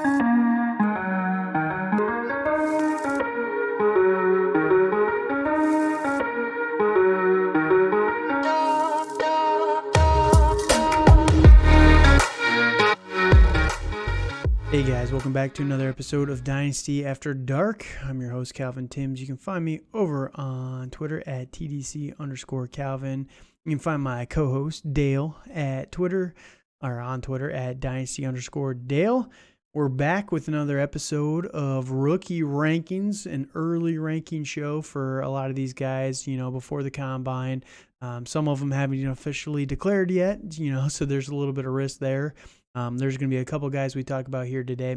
Hey guys, welcome back to another episode of Dynasty After Dark. I'm your host, Calvin Timms. You can find me over on Twitter at TDC_Calvin. You can find my co-host, Dale, at Twitter at Dynasty_Dale. We're back with another episode of Rookie Rankings, an early ranking show for a lot of these guys, before the Combine. Some of them haven't officially declared yet, so there's a little bit of risk there. There's going to be a couple guys we talk about here today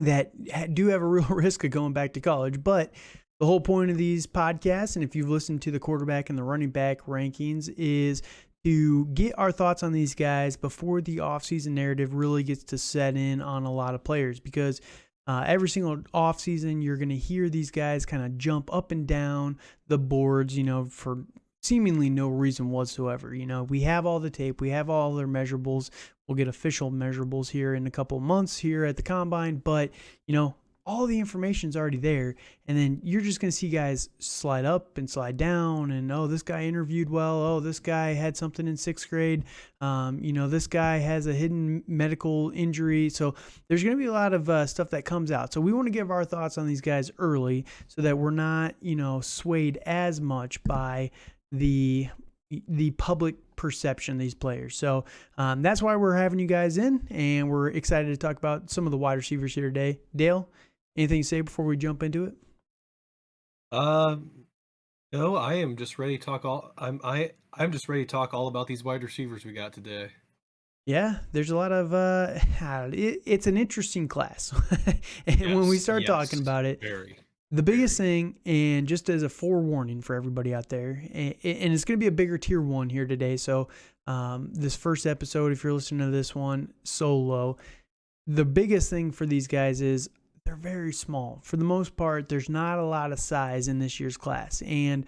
that do have a real risk of going back to college. But the whole point of these podcasts, and if you've listened to the quarterback and the running back rankings, is to get our thoughts on these guys before the offseason narrative really gets to set in on a lot of players. Because every single offseason, you're going to hear these guys kind of jump up and down the boards, for seemingly no reason whatsoever. We have all the tape. We have all their measurables. We'll get official measurables here in a couple of months here at the Combine. But, all the information's already there. And then you're just going to see guys slide up and slide down. And, oh, this guy interviewed well. Oh, this guy had something in sixth grade. This guy has a hidden medical injury. So there's going to be a lot of stuff that comes out. So we want to give our thoughts on these guys early so that we're not, swayed as much by the public perception of these players. So that's why we're having you guys in, and we're excited to talk about some of the wide receivers here today. Dale, anything to say before we jump into it? No, I am just ready to talk I'm just ready to talk all about these wide receivers we got today. Yeah, there's a lot of it's an interesting class. And when we start talking about it, the biggest thing, and just as a forewarning for everybody out there, and it's going to be a bigger tier one here today. So this first episode, if you're listening to this one solo, the biggest thing for these guys is they're very small. For the most part, there's not a lot of size in this year's class. And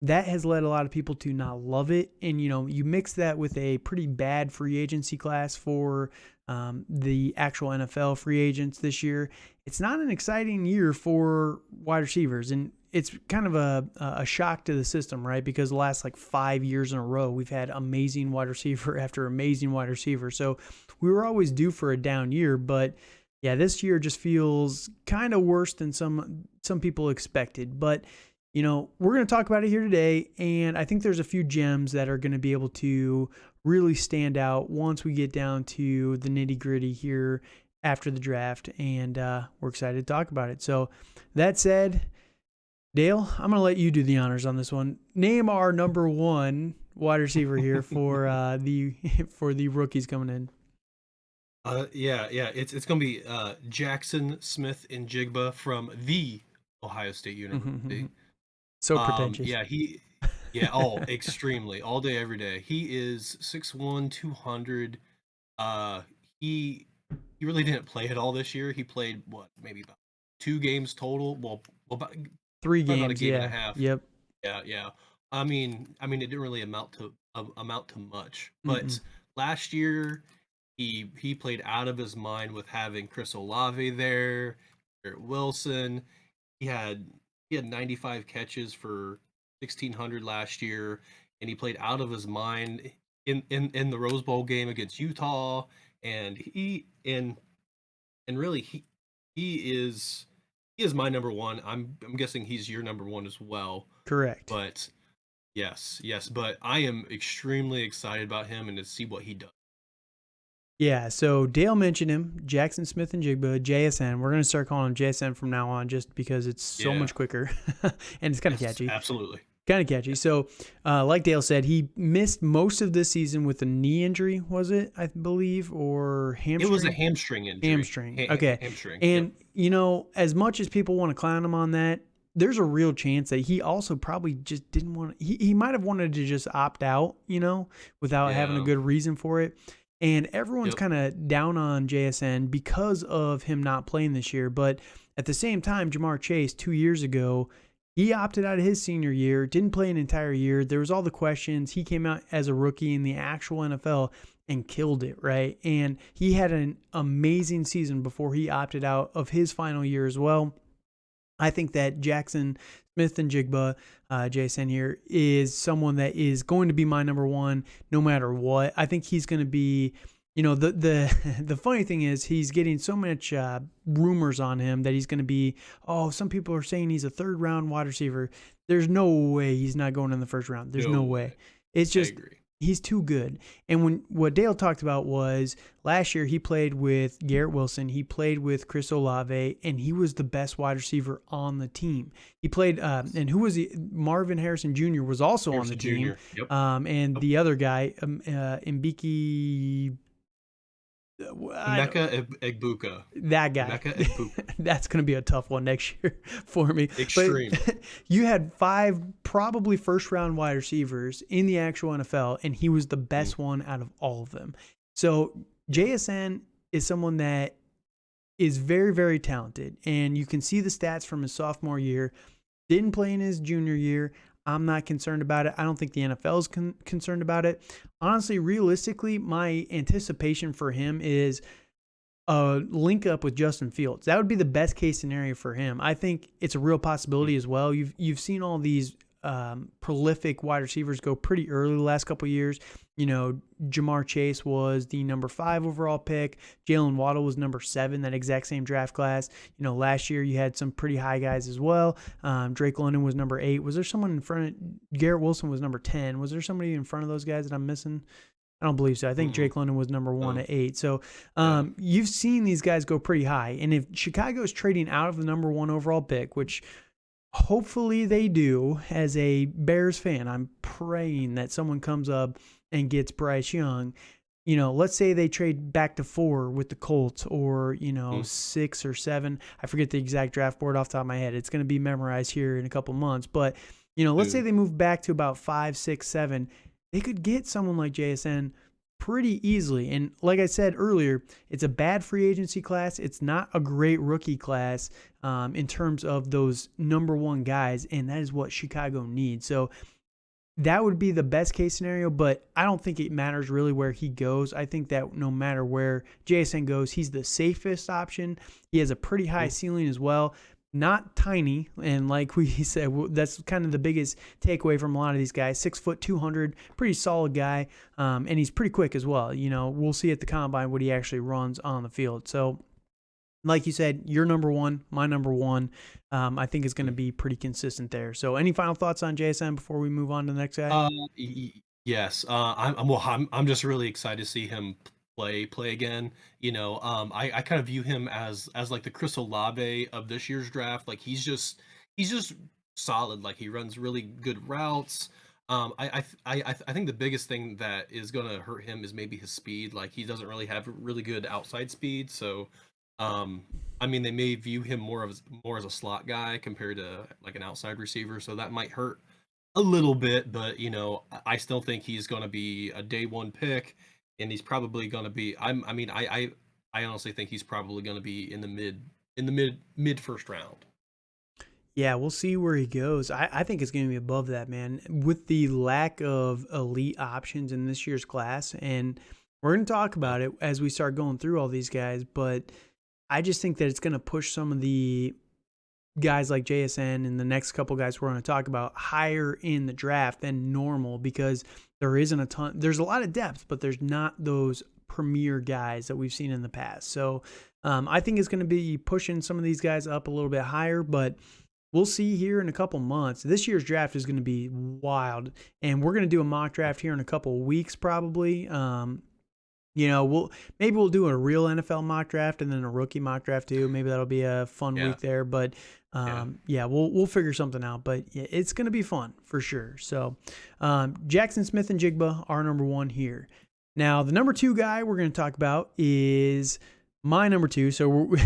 that has led a lot of people to not love it. And, you mix that with a pretty bad free agency class for the actual NFL free agents this year. It's not an exciting year for wide receivers. And it's kind of a shock to the system, right? Because the last 5 years in a row, we've had amazing wide receiver after amazing wide receiver. So we were always due for a down year. But yeah, this year just feels kind of worse than some people expected. But we're going to talk about it here today, and I think there's a few gems that are going to be able to really stand out once we get down to the nitty-gritty here after the draft, and we're excited to talk about it. So that said, Dale, I'm going to let you do the honors on this one. Name our number one wide receiver here for the rookies coming in. It's going to be Jackson Smith-Njigba from the Ohio State University. So pretentious. Extremely. All day, every day. He is 6'1", 200. He really didn't play at all this year. He played, maybe about 2 games total? Well, about 3 games, about a game and a half. Yep. Yeah. I mean, it didn't really amount to much. But last year, he played out of his mind with having Chris Olave there, Garrett Wilson. He had 95 catches for 1,600 last year, and he played out of his mind in the Rose Bowl game against Utah. And he is my number one. I'm guessing he's your number one as well. Correct. But yes. But I am extremely excited about him and to see what he does. Yeah, so Dale mentioned him, Jackson Smith-Njigba, JSN. We're going to start calling him JSN from now on just because it's so much quicker, and it's kind of catchy. Absolutely. Kind of catchy. So, like Dale said, he missed most of this season with a knee injury, was it, I believe, or hamstring? It was a hamstring injury. Hamstring, okay. Hamstring. And, as much as people want to clown him on that, there's a real chance that he also probably just didn't want to, he might have wanted to just opt out, without having a good reason for it. And everyone's kind of down on JSN because of him not playing this year. But at the same time, Jamar Chase, 2 years ago, he opted out of his senior year, didn't play an entire year. There was all the questions. He came out as a rookie in the actual NFL, and killed it, right? And he had an amazing season before he opted out of his final year as well. I think that Jackson Smith and Jigba, JSN here, is someone that is going to be my number one no matter what. I think he's going to be, the funny thing is he's getting so much rumors on him that he's going to be, some people are saying he's a 3rd round wide receiver. There's no way he's not going in the 1st round. There's no way. It's just he's too good. And what Dale talked about was last year he played with Garrett Wilson, he played with Chris Olave, and he was the best wide receiver on the team. He played, and who was he? Marvin Harrison Jr. was also on the team. Yep. And the other guy, Mbiki. Emeka Egbuka. That guy. Emeka Egbuka. That's going to be a tough one next year for me. Extreme. But you had 5 probably 1st round wide receivers in the actual NFL, and he was the best one out of all of them. So JSN is someone that is very, very talented, and you can see the stats from his sophomore year. Didn't play in his junior year. I'm not concerned about it. I don't think the NFL is concerned about it. Honestly, realistically, my anticipation for him is a link up with Justin Fields. That would be the best case scenario for him. I think it's a real possibility as well. You've seen all these prolific wide receivers go pretty early the last couple of years. Jamar Chase was the number 5 overall pick. Jalen Waddle was number 7, that exact same draft class. Last year you had some pretty high guys as well. Drake London was number 8. Was there someone in front of Garrett Wilson was number 10? Was there somebody in front of those guys that I'm missing? I don't believe so. I think Drake London was number 1 at 8. So you've seen these guys go pretty high. And if Chicago is trading out of the number 1 overall pick, which hopefully they do, as a Bears fan, I'm praying that someone comes up and gets Bryce Young. Let's say they trade back to 4 with the Colts, or 6 or 7. I forget the exact draft board off the top of my head. It's going to be memorized here in a couple months. But let's say they move back to about 5, 6, 7. They could get someone like JSN pretty easily. And like I said earlier, it's a bad free agency class. It's not a great rookie class in terms of those number 1 guys, and that is what Chicago needs. So that would be the best case scenario, but I don't think it matters really where he goes. I think that no matter where JSN goes, he's the safest option. He has a pretty high ceiling as well. Not tiny, and like we said, that's kind of the biggest takeaway from a lot of these guys. 6 foot, 200, pretty solid guy, and he's pretty quick as well. We'll see at the combine what he actually runs on the field. So, like you said, your number 1, my number 1, I think is going to be pretty consistent there. So, any final thoughts on JSN before we move on to the next guy? Yes, I'm just really excited to see him play again. I kind of view him as like the Chris Olave of this year's draft. Like he's just solid. Like he runs really good routes. I think the biggest thing that is going to hurt him is maybe his speed. Like he doesn't really have really good outside speed. So they may view him more as a slot guy compared to like an outside receiver. So that might hurt a little bit, but I still think he's going to be a day 1 pick. And he's probably going to be. I honestly think he's probably going to be in the mid first round. Yeah, we'll see where he goes. I think it's going to be above that, man. With the lack of elite options in this year's class, and we're going to talk about it as we start going through all these guys. But I just think that it's going to push some of the guys like JSN and the next couple guys we're going to talk about higher in the draft than normal, because there isn't a ton. There's a lot of depth, but there's not those premier guys that we've seen in the past. So I think it's going to be pushing some of these guys up a little bit higher, but we'll see here in a couple months. This year's draft is going to be wild, and we're going to do a mock draft here in a couple of weeks probably. We'll do a real NFL mock draft and then a rookie mock draft too. Maybe that'll be a fun week there, but we'll figure something out. But yeah, it's going to be fun for sure. So Jackson Smith and Jigba are number 1 here. Now the number 2 guy we're going to talk about is my number 2. So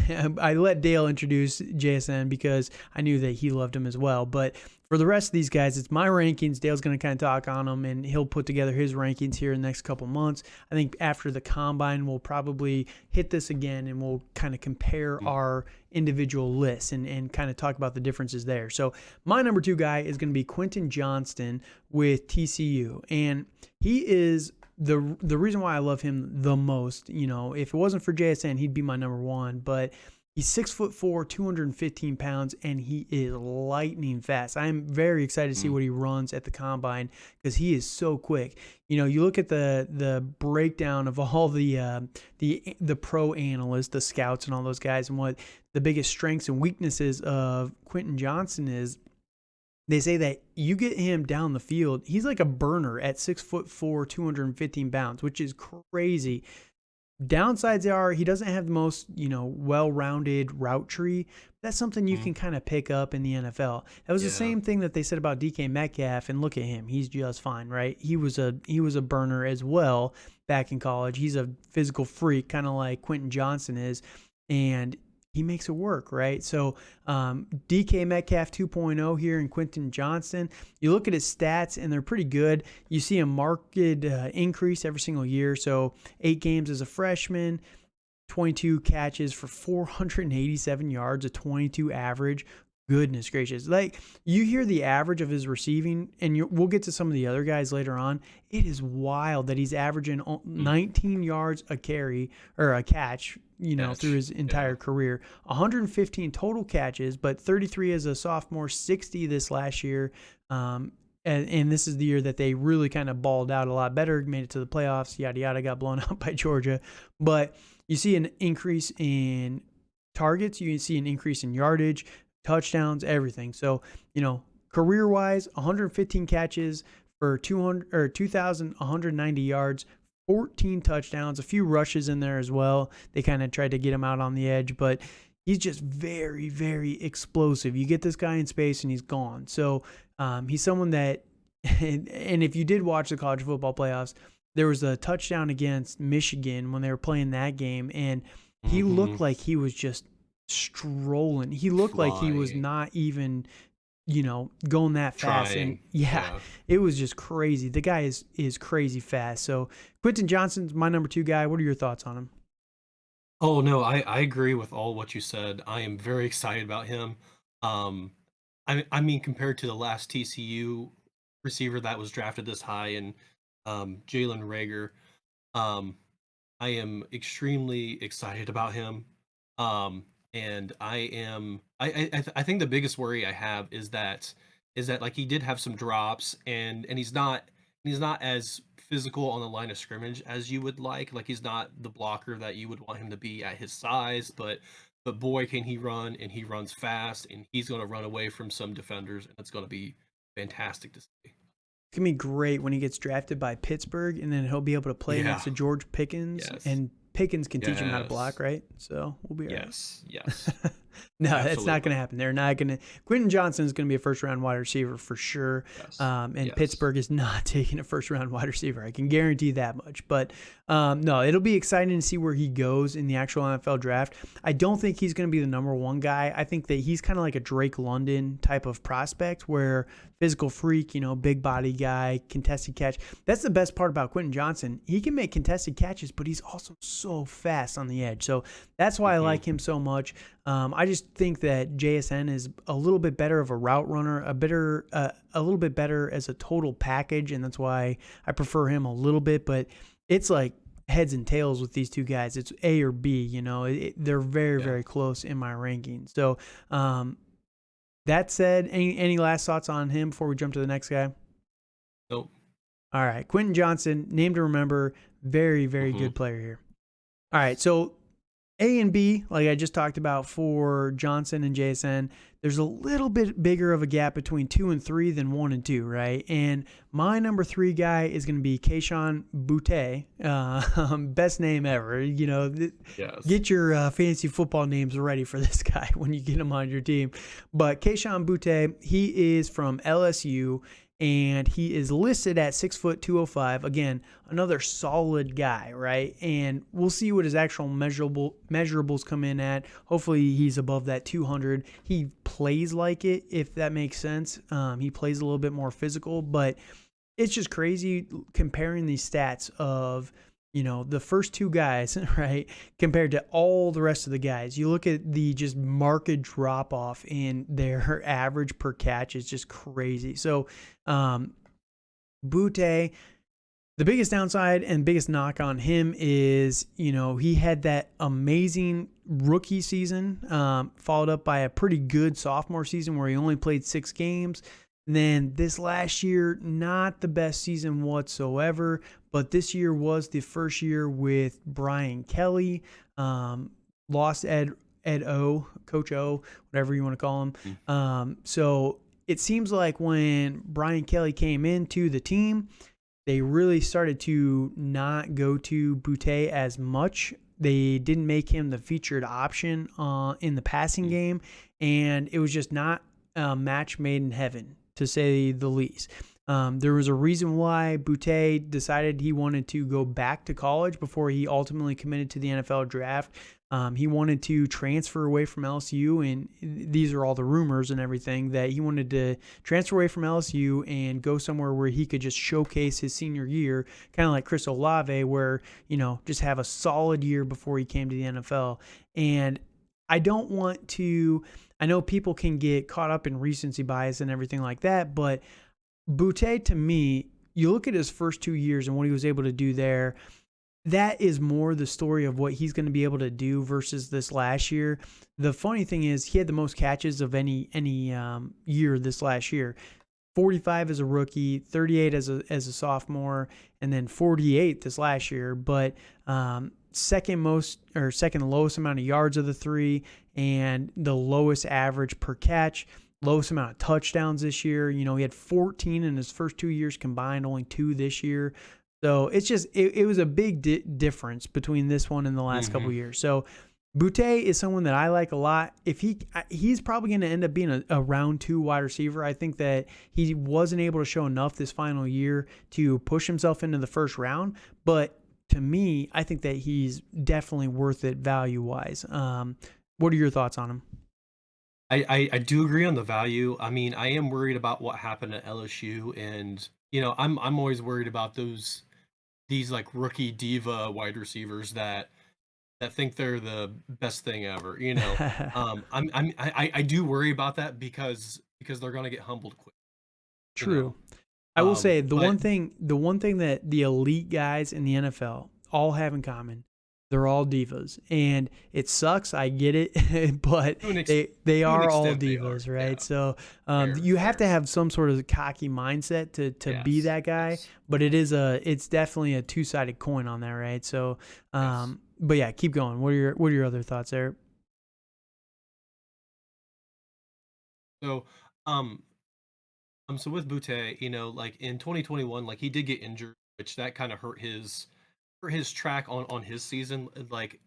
I let Dale introduce JSN because I knew that he loved him as well. But for the rest of these guys, it's my rankings. Dale's going to kind of talk on them, and he'll put together his rankings here in the next couple months. I think after the combine, we'll probably hit this again, and we'll kind of compare our individual lists and kind of talk about the differences there. So my number 2 guy is going to be Quentin Johnston with TCU, and he is the reason why I love him the most, if it wasn't for JSN, he'd be my number one. But he's 6'4", 215 pounds, and he is lightning fast. I am very excited to see what he runs at the combine because he is so quick. You look at the breakdown of all the pro analysts, the scouts, and all those guys, and what the biggest strengths and weaknesses of Quentin Johnson is. They say that you get him down the field, he's like a burner at 6'4", 215 pounds, which is crazy. Downsides are he doesn't have the most, well-rounded route tree. That's something you can kind of pick up in the NFL. That was the same thing that they said about DK Metcalf, and look at him. He's just fine, right? He was a burner as well back in college. He's a physical freak, kind of like Quentin Johnson is, and he makes it work, right? So DK Metcalf 2.0 here in Quentin Johnson. You look at his stats, and they're pretty good. You see a marked increase every single year. So 8 games as a freshman, 22 catches for 487 yards, a 22 average. Goodness gracious. Like, you hear the average of his receiving, and we'll get to some of the other guys later on. It is wild that he's averaging 19 yards a carry or a catch, through his entire career. 115 total catches, but 33 as a sophomore, 60 this last year. And this is the year that they really kind of balled out a lot better, made it to the playoffs, yada, yada, got blown out by Georgia. But you see an increase in targets. You see an increase in yardage, touchdowns, everything. So, career-wise, 115 catches for 2,190 yards, 14 touchdowns, a few rushes in there as well. They kind of tried to get him out on the edge, but he's just very, very explosive. You get this guy in space and he's gone. So he's someone that, and if you did watch the college football playoffs, there was a touchdown against Michigan when they were playing that game, and he looked like he was just strolling. He looked like he was not even going that fast. Trying. And it was just crazy. The guy is crazy fast. So Quentin Johnson's my number 2 guy. What are your thoughts on him? Oh no, I agree with all what you said. I am very excited about him. I mean, compared to the last TCU receiver that was drafted this high, and Jalen Rager, I am extremely excited about him. And I think the biggest worry I have is that like he did have some drops, and he's not as physical on the line of scrimmage as you would like. Like, he's not the blocker that you would want him to be at his size, but boy, can he run, and he runs fast, and he's going to run away from some defenders, and it's going to be fantastic to see. It's going to be great when he gets drafted by Pittsburgh, and then he'll be able to play next to George Pickens, and Pickens can teach him how to block, right? So we'll be all right. Yes. No, that's not going to happen. They're not going to. Quentin Johnson is going to be a first-round wide receiver for sure. Pittsburgh is not taking a first-round wide receiver. I can guarantee that much. But no, it'll be exciting to see where he goes in the actual NFL draft. I don't think he's going to be the number 1 guy. I think that he's kind of like a Drake London type of prospect, where physical freak, big body guy, contested catch. That's the best part about Quentin Johnson. He can make contested catches, but he's also so fast on the edge. So that's why I like him so much. I just think that JSN is a little bit better of a route runner, a little bit better as a total package, and that's why I prefer him a little bit. But it's like heads and tails with these 2 guys. It's A or B. They're very, very close in my ranking. So that said, any last thoughts on him before we jump to the next guy? Nope. All right, Quentin Johnson, name to remember, very, very good player here. All right, so A and B, like I just talked about for Johnson and JSN, there's a little bit bigger of a gap between 2 and 3 than 1 and 2, right? And my number 3 guy is going to be Kayshon Boutte. Best name ever. Get your fantasy football names ready for this guy when you get him on your team. But Kayshon Boutte, he is from LSU, and he is listed at 6', 205. Again, another solid guy, right? And we'll see what his actual measurables come in at. Hopefully he's above that 200. He plays like it, if that makes sense. He plays a little bit more physical, but it's just crazy comparing these stats of, the first 2 guys, right, compared to all the rest of the guys. You look at the just marked drop off in their average per catch is just crazy. So, Boutte, The biggest downside and biggest knock on him is, he had that amazing rookie season, followed up by a pretty good sophomore season where he only played 6 games. And then this last year, not the best season whatsoever, but this year was the first year with Brian Kelly. Lost Ed O, Coach O, whatever you want to call him. So it seems like when Brian Kelly came into the team, they really started to not go to Boutte as much. They didn't make him the featured option in the passing game, and it was just not a match made in heaven, to say the least. There was a reason why Boutte decided he wanted to go back to college before he ultimately committed to the NFL draft. He wanted to transfer away from LSU, and these are all the rumors and everything, that he wanted to transfer away from LSU and go somewhere where he could just showcase his senior year, kind of like Chris Olave, where, just have a solid year before he came to the NFL. And I know people can get caught up in recency bias and everything like that, but Boutte, to me, you look at his first 2 years and what he was able to do there, that is more the story of what he's going to be able to do versus this last year. The funny thing is he had the most catches of any year this last year. 45 as a rookie, 38 as a sophomore, and then 48 this last year. But second lowest amount of yards of the 3, and the lowest average per catch, lowest amount of touchdowns this year. He had 14 in his first 2 years combined, only 2 this year. So it's just, it was a big difference between this one and the last couple of years. So Boutte is someone that I like a lot. If he's probably going to end up being a round 2 wide receiver. I think that he wasn't able to show enough this final year to push himself into the first round. But to me, I think that he's definitely worth it value-wise. What are your thoughts on him? I do agree on the value. I mean, I am worried about what happened at LSU, and I'm always worried about these like rookie diva wide receivers that think they're the best thing ever. I do worry about that because they're gonna get humbled quick. True. I will say the one thing that the elite guys in the NFL all have in common, they're all divas, and it sucks. I get it, but they are all divas, right? Yeah. So you have to have some sort of cocky mindset to be that guy. Yes. But it's definitely a two-sided coin on that, right? So, but yeah, keep going. What are your other thoughts there? So, so with Boutte, like in 2021, like he did get injured, which that kind of hurt his track on his season. Like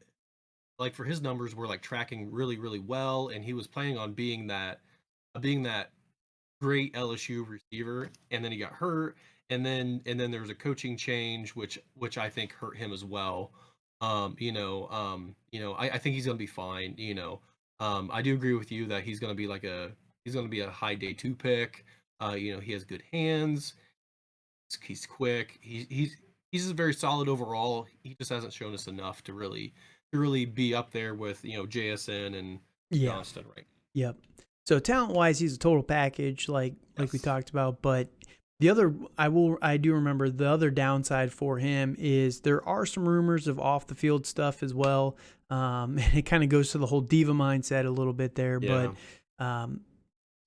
for his numbers were like tracking really, really well, and he was planning on being that great LSU receiver, and then he got hurt, and then there was a coaching change, which I think hurt him as well. I think he's gonna be fine. I do agree with you that he's gonna be a high day 2 pick. He has good hands. He's quick. He's just very solid overall. He just hasn't shown us enough to really be up there with JSN and Johnston, right? Yep. So talent wise, he's a total package, like we talked about. But the other, I do remember the other downside for him is there are some rumors of off the field stuff as well. And it kind of goes to the whole diva mindset a little bit there. Yeah. But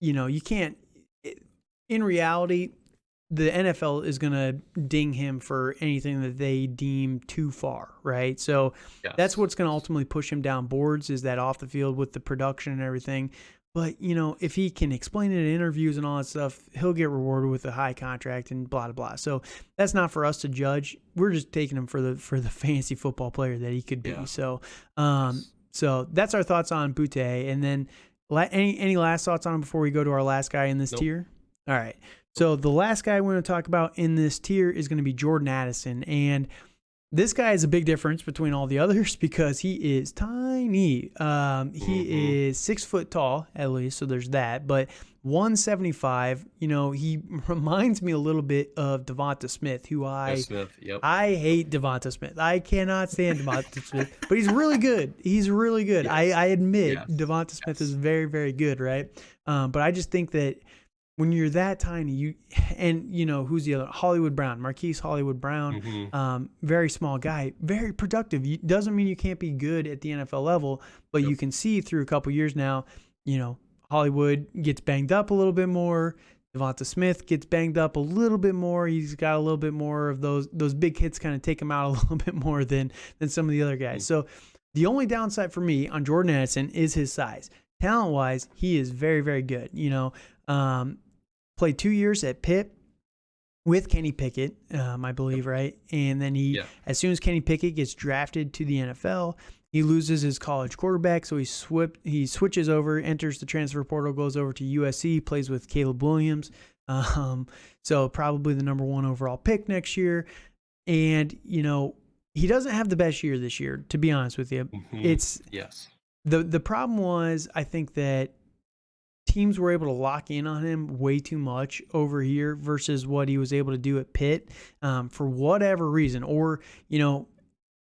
you can't. In reality, the NFL is going to ding him for anything that they deem too far, right? So that's what's going to ultimately push him down boards, is that off the field with the production and everything. But, if he can explain it in interviews and all that stuff, he'll get rewarded with a high contract and blah, blah, blah. So that's not for us to judge. We're just taking him for the fantasy football player that he could be. Yeah. So so that's our thoughts on Boutte. And then any last thoughts on him before we go to our last guy in this tier? All right. So the last guy we're going to talk about in this tier is going to be Jordan Addison. And this guy is a big difference between all the others because he is tiny. He is 6 foot tall, at least, so there's that. But 175, he reminds me a little bit of Devonta Smith, who I hate Devonta Smith. I cannot stand Devonta Smith, but he's really good. He's really good. Yes. I admit Devonta Smith is very, very good, right? But I just think that when you're that tiny, who's the other? Hollywood Brown, Marquise Hollywood Brown, very small guy, very productive. Doesn't mean you can't be good at the NFL level, but you can see through a couple years now, Hollywood gets banged up a little bit more. Devonta Smith gets banged up a little bit more. He's got a little bit more of those big hits kind of take him out a little bit more than some of the other guys. So the only downside for me on Jordan Addison is his size. Talent-wise, he is very, very good. Played 2 years at Pitt with Kenny Pickett, I believe, right? And then as soon as Kenny Pickett gets drafted to the NFL, he loses his college quarterback, so he switches over, enters the transfer portal, goes over to USC, plays with Caleb Williams. So probably the number 1 overall pick next year. And, he doesn't have the best year this year, to be honest with you. It's the problem was, I think that teams were able to lock in on him way too much over here versus what he was able to do at Pitt, for whatever reason. Or,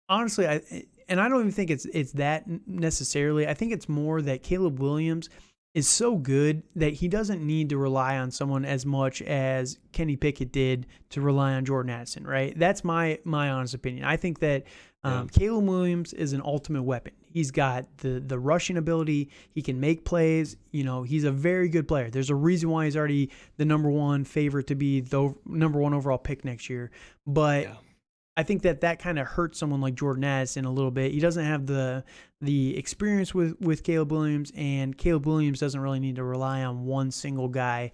honestly, I don't even think it's that necessarily. I think it's more that Caleb Williams is so good that he doesn't need to rely on someone as much as Kenny Pickett did to rely on Jordan Addison, right? That's my honest opinion. I think that Caleb Williams is an ultimate weapon. He's got the rushing ability. He can make plays. He's a very good player. There's a reason why he's already the number 1 favorite to be the number 1 overall pick next year. But I think that kind of hurts someone like Jordan Addison a little bit. He doesn't have the experience with Caleb Williams, and Caleb Williams doesn't really need to rely on one single guy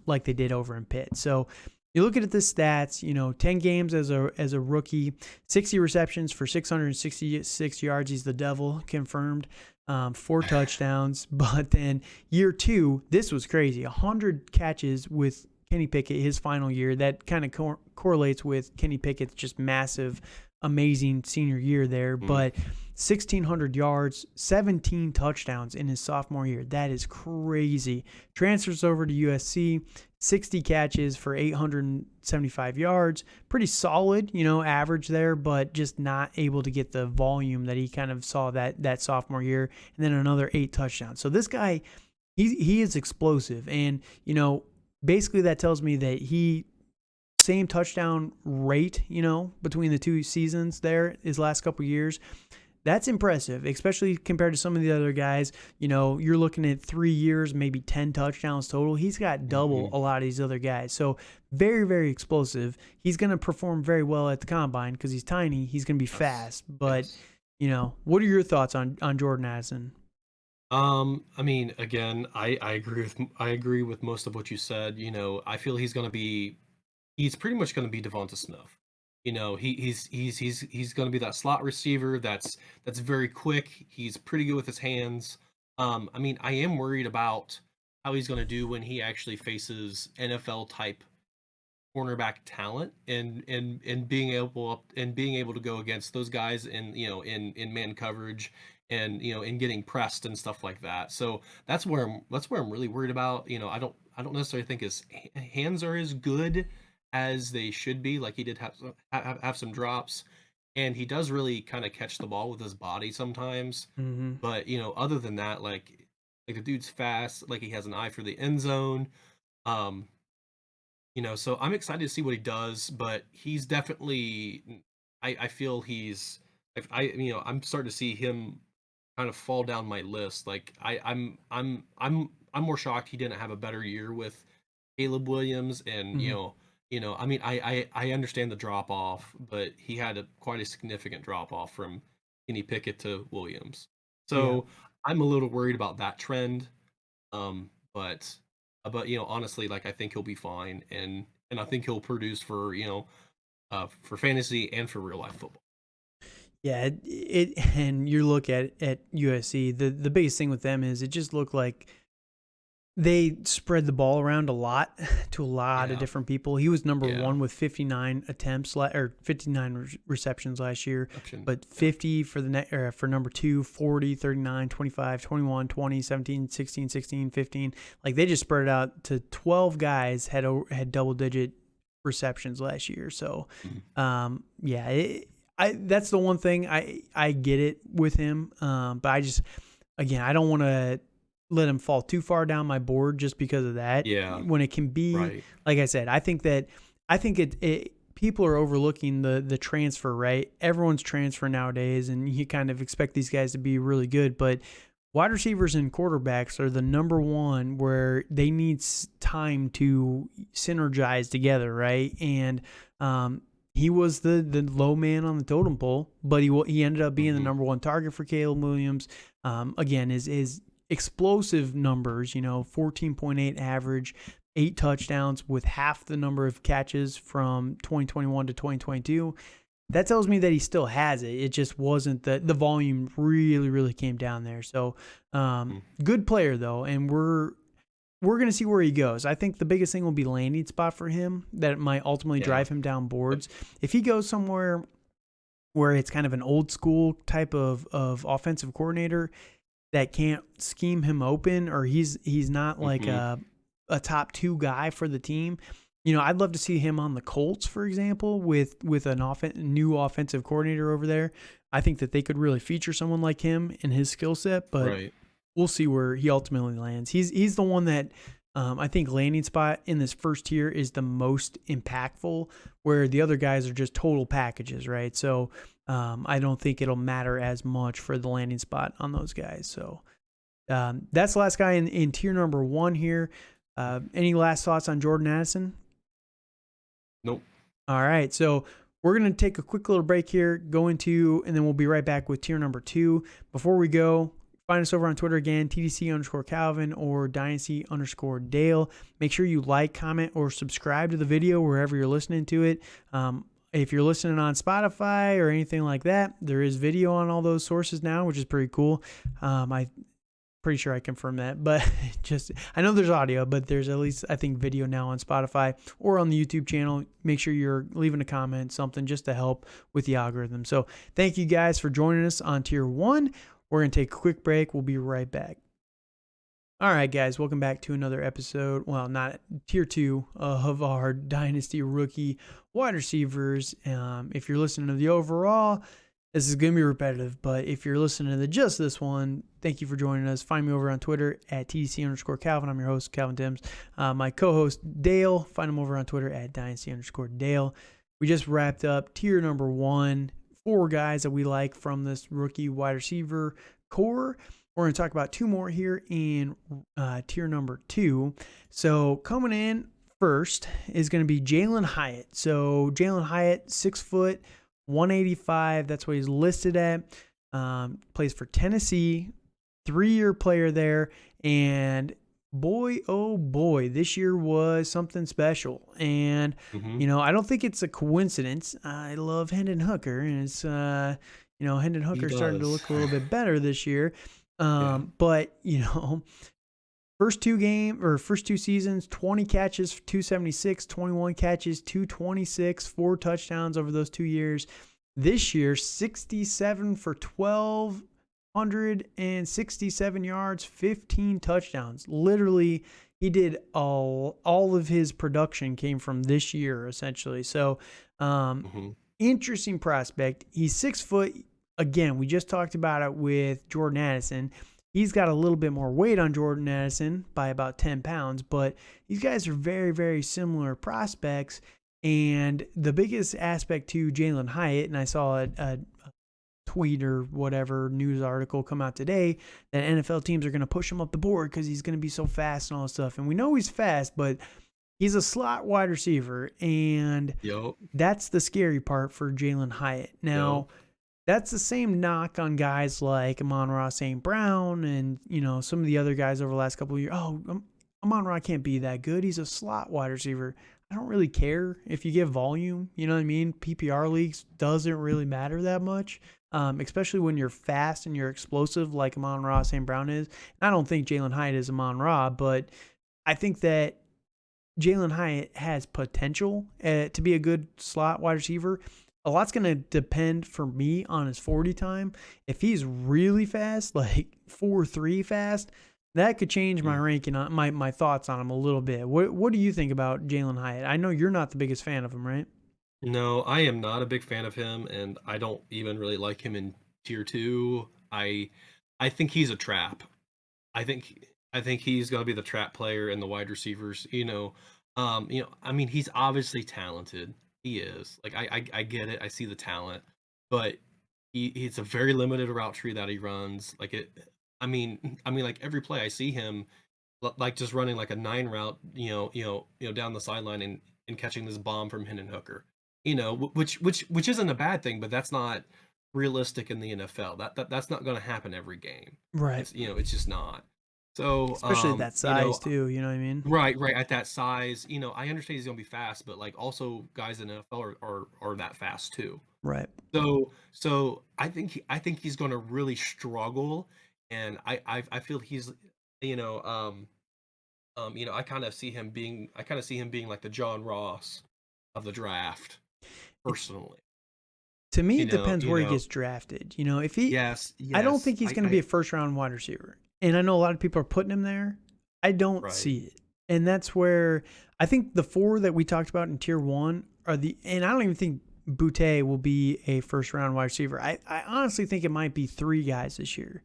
like they did over in Pitt. So you look at the stats, 10 games as a rookie, 60 receptions for 666 yards. He's the devil, confirmed. 4 touchdowns. But then year 2, this was crazy. 100 catches with Kenny Pickett, his final year. That kind of correlates with Kenny Pickett's just massive, amazing senior year there. But 1,600 yards, 17 touchdowns in his sophomore year. That is crazy. Transfers over to USC, 60 catches for 875 yards. Pretty solid, average there, but just not able to get the volume that he kind of saw that sophomore year. And then another 8 touchdowns. So this guy, he is explosive. And, basically that tells me that same touchdown rate, between the 2 seasons there, his last couple years. That's impressive, especially compared to some of the other guys. You're looking at 3 years, maybe 10 touchdowns total. He's got double a lot of these other guys. So very, very explosive. He's going to perform very well at the combine because he's tiny. He's going to be fast. But, what are your thoughts on Jordan Addison? Again, I agree with most of what you said. I feel he's pretty much going to be Devonta Smith. He's going to be that slot receiver that's very quick. He's pretty good with his hands. I am worried about how he's going to do when he actually faces NFL type cornerback talent and being able to go against those guys in man coverage and in getting pressed and stuff like that. So that's where I'm really worried about. I don't necessarily think his hands are as good as they should be. Like, he did have some drops, and he does really kind of catch the ball with his body sometimes. But other than that, like the dude's fast, like he has an eye for the end zone. So I'm excited to see what he does, but he's definitely, I feel I'm starting to see him kind of fall down my list. Like I'm more shocked he didn't have a better year with Caleb Williams, and I understand the drop off, but he had quite a significant drop off from Kenny Pickett to Williams. So I'm a little worried about that trend. But honestly, like, I think he'll be fine, and I think he'll produce for fantasy and for real life football. Yeah, and you look at USC, the biggest thing with them is it just looked like they spread the ball around a lot to a lot of different people. He was number 1 with 59 attempts or 59 receptions last year, but 50 for for number 2, 40, 39, 25, 21, 20, 17, 16, 16, 15. Like, they just spread it out to 12 guys had double digit receptions last year. So, that's the one thing I get it with him. But I don't want to let him fall too far down my board just because of that. Yeah, When it can be, right. like I said, I think it people are overlooking the transfer, right? Everyone's transfer nowadays, and you kind of expect these guys to be really good, but wide receivers and quarterbacks are the number one where they need time to synergize together, right? And he was the low man on the totem pole, but he ended up being the Hmm. number one target for Caleb Williams. Again, his explosive numbers, 14.8 average, 8 touchdowns with half the number of catches from 2021 to 2022. That tells me that he still has it. It just wasn't the volume really came down there. So good player though, and we're gonna see where he goes. I think the biggest thing will be landing spot for him that might ultimately Yeah. drive him down Yep. boards. If he goes somewhere where it's kind of an old school type of offensive coordinator that can't scheme him open, or he's not like Hmm. a top two guy for the team. I'd love to see him on the Colts, for example, with an new offensive coordinator over there. I think that they could really feature someone like him in his skill set, but Right. we'll see where he ultimately lands. He's the one that I think landing spot in this first tier is the most impactful, where the other guys are just total packages, right? So I don't think it'll matter as much for the landing spot on those guys. So that's the last guy in tier number one here. Any last thoughts on Jordan Addison? Nope. All right, so we're going to take a quick little break here, and then we'll be right back with tier number two. Before we go, find us over on Twitter again, TDC_Calvin or Dynasty_Dale. Make sure you like, comment, or subscribe to the video wherever you're listening to it. If you're listening on Spotify or anything like that, there is video on all those sources now, which is pretty cool. I pretty sure I confirmed that, but I know there's audio, but there's at least, I think, video now on Spotify or on the YouTube channel. Make sure you're leaving a comment, something just to help with the algorithm. So thank you guys for joining us on tier one. We're going to take a quick break. We'll be right back. All right, guys, welcome back to another episode. Well, not tier two of our Dynasty rookie wide receivers. If you're listening to the overall, this is going to be repetitive, but if you're listening to just this one, thank you for joining us. Find me over on Twitter at TDC_Calvin. I'm your host, Calvin Timms. My co-host, Dale. Find him over on Twitter at Dynasty_Dale. We just wrapped up tier number one, 4 guys that we like from this rookie wide receiver core. We're going to talk about 2 more here in tier number 2. So coming in first is going to be Jalin Hyatt. So Jalin Hyatt, 6 foot, 185. That's what he's listed at. Plays for Tennessee, 3-year player there. And boy, oh boy, this year was something special. And, Hmm. I don't think it's a coincidence. I love Hendon Hooker. And it's, Hendon He Hooker starting to does. look a little bit better this year. Yeah. But, first 2 seasons, 20 catches, 276, 21 catches, 226, 4 touchdowns over those 2 years. This year, 67 for 1,267 yards, 15 touchdowns. Literally, he did all of his production came from this year, essentially. So, Hmm. interesting prospect. He's 6 foot. Again, we just talked about it with Jordan Addison. He's got a little bit more weight on Jordan Addison by about 10 pounds, but these guys are very similar prospects. And the biggest aspect to Jalin Hyatt, and I saw a tweet or whatever news article come out today, that NFL teams are going to push him up the board because he's going to be so fast and all this stuff. And we know he's fast, but he's a slot wide receiver, and Yup. that's the scary part for Jalin Hyatt. Now, Yup. that's the same knock on guys like Amon-Ra St. Brown and, some of the other guys over the last couple of years. Oh, Amon-Ra can't be that good. He's a slot wide receiver. I don't really care if you get volume. You know what I mean? PPR leagues doesn't really matter that much, especially when you're fast and you're explosive like Amon-Ra St. Brown is. I don't think Jalin Hyatt is Amon-Ra, but I think that Jalin Hyatt has potential to be a good slot wide receiver. A lot's going to depend for me on his 40 time. If he's really fast, like 4.3 fast, that could change my ranking on my thoughts on him a little bit. What do you think about Jalin Hyatt? I know you're not the biggest fan of him, right? No, I am not a big fan of him, and I don't even really like him in tier two. I think he's a trap. I think I think he's going to be the trap player and the wide receivers. I mean, he's obviously talented. He is. Like I get it. I see the talent, but he's a very limited route tree that he runs. Like it. I mean, like every play I see him like just running like a 9 route, down the sideline and catching this bomb from Hendon Hooker. Which isn't a bad thing, but that's not realistic in the NFL. That's not going to happen every game. Right. It's just not. So, Especially at that size too, you know what I mean? right, at that size, I understand he's going to be fast, but like also guys in the NFL are that fast too. Right. So I think he's going to really struggle, and I feel he's, I kind of see him being like the John Ross of the draft, personally. To me, it depends where he gets drafted. If he, yes, I don't think he's going to be a first round wide receiver. And I know a lot of people are putting him there. I don't see it. And that's where I think the 4 that we talked about in tier 1 are and I don't even think Boutte will be a first round wide receiver. I honestly think it might be 3 guys this year.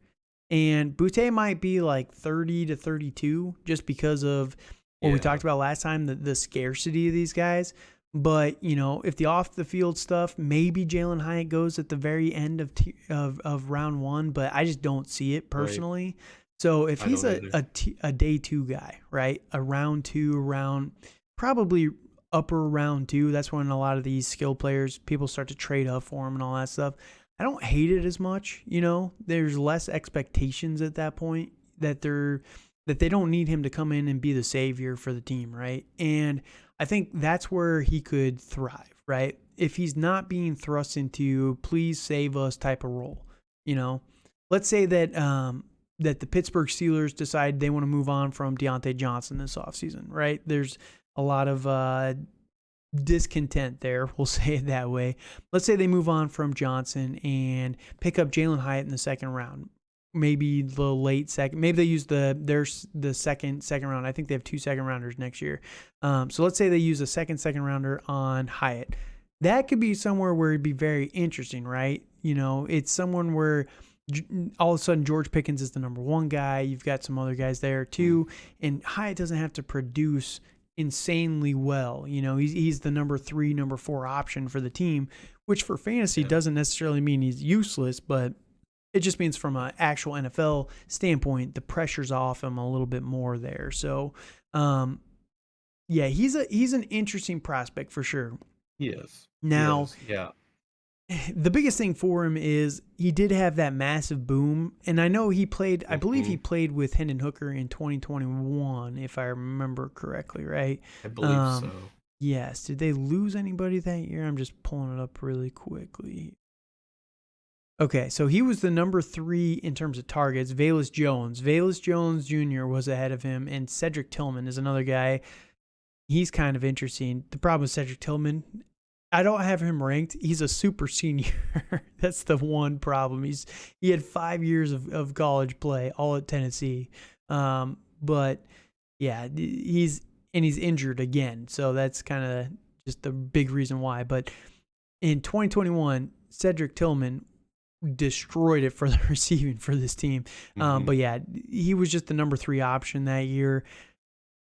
And Boutte might be like 30 to 32 just because of what we talked about last time, the scarcity of these guys. But, if the off the field stuff, maybe Jalen Hyatt goes at the very end of round 1, but I just don't see it personally. Right. So if he's a day 2 guy, right, a round 2, probably upper round 2, that's when a lot of these skill players, people start to trade up for him and all that stuff. I don't hate it as much, there's less expectations at that point that they don't need him to come in and be the savior for the team, right? And I think that's where he could thrive, right? If he's not being thrust into please save us type of role, let's say that that the Pittsburgh Steelers decide they want to move on from Deontay Johnson this offseason, right? There's a lot of discontent there, we'll say it that way. Let's say they move on from Johnson and pick up Jalen Hyatt in the second round. Maybe the late second. Maybe they use the second round. I think they have 2 second rounders next year. So let's say they use a second rounder on Hyatt. That could be somewhere where it'd be very interesting, right? It's someone where all of a sudden George Pickens is the number 1 guy. You've got some other guys there too, and Hyatt doesn't have to produce insanely well. He's the number 3, number 4 option for the team, which for fantasy doesn't necessarily mean he's useless, but it just means from an actual NFL standpoint, the pressure's off him a little bit more there. So, he's an interesting prospect for sure. Yes. Now, yeah. The biggest thing for him is he did have that massive boom, and I know he played. I believe he played with Hendon Hooker in 2021, if I remember correctly, right? I believe so. Yes. Did they lose anybody that year? I'm just pulling it up really quickly. Okay, so he was the number 3 in terms of targets. Velus Jones Jr. was ahead of him, and Cedric Tillman is another guy. He's kind of interesting. The problem with Cedric Tillman, I don't have him ranked. He's a super senior. That's the one problem. He had 5 years of college play, all at Tennessee. But yeah, he's injured again, so that's kind of just the big reason why. But in 2021, Cedric Tillman destroyed it for the receiving for this team. But yeah, he was just the number 3 option that year.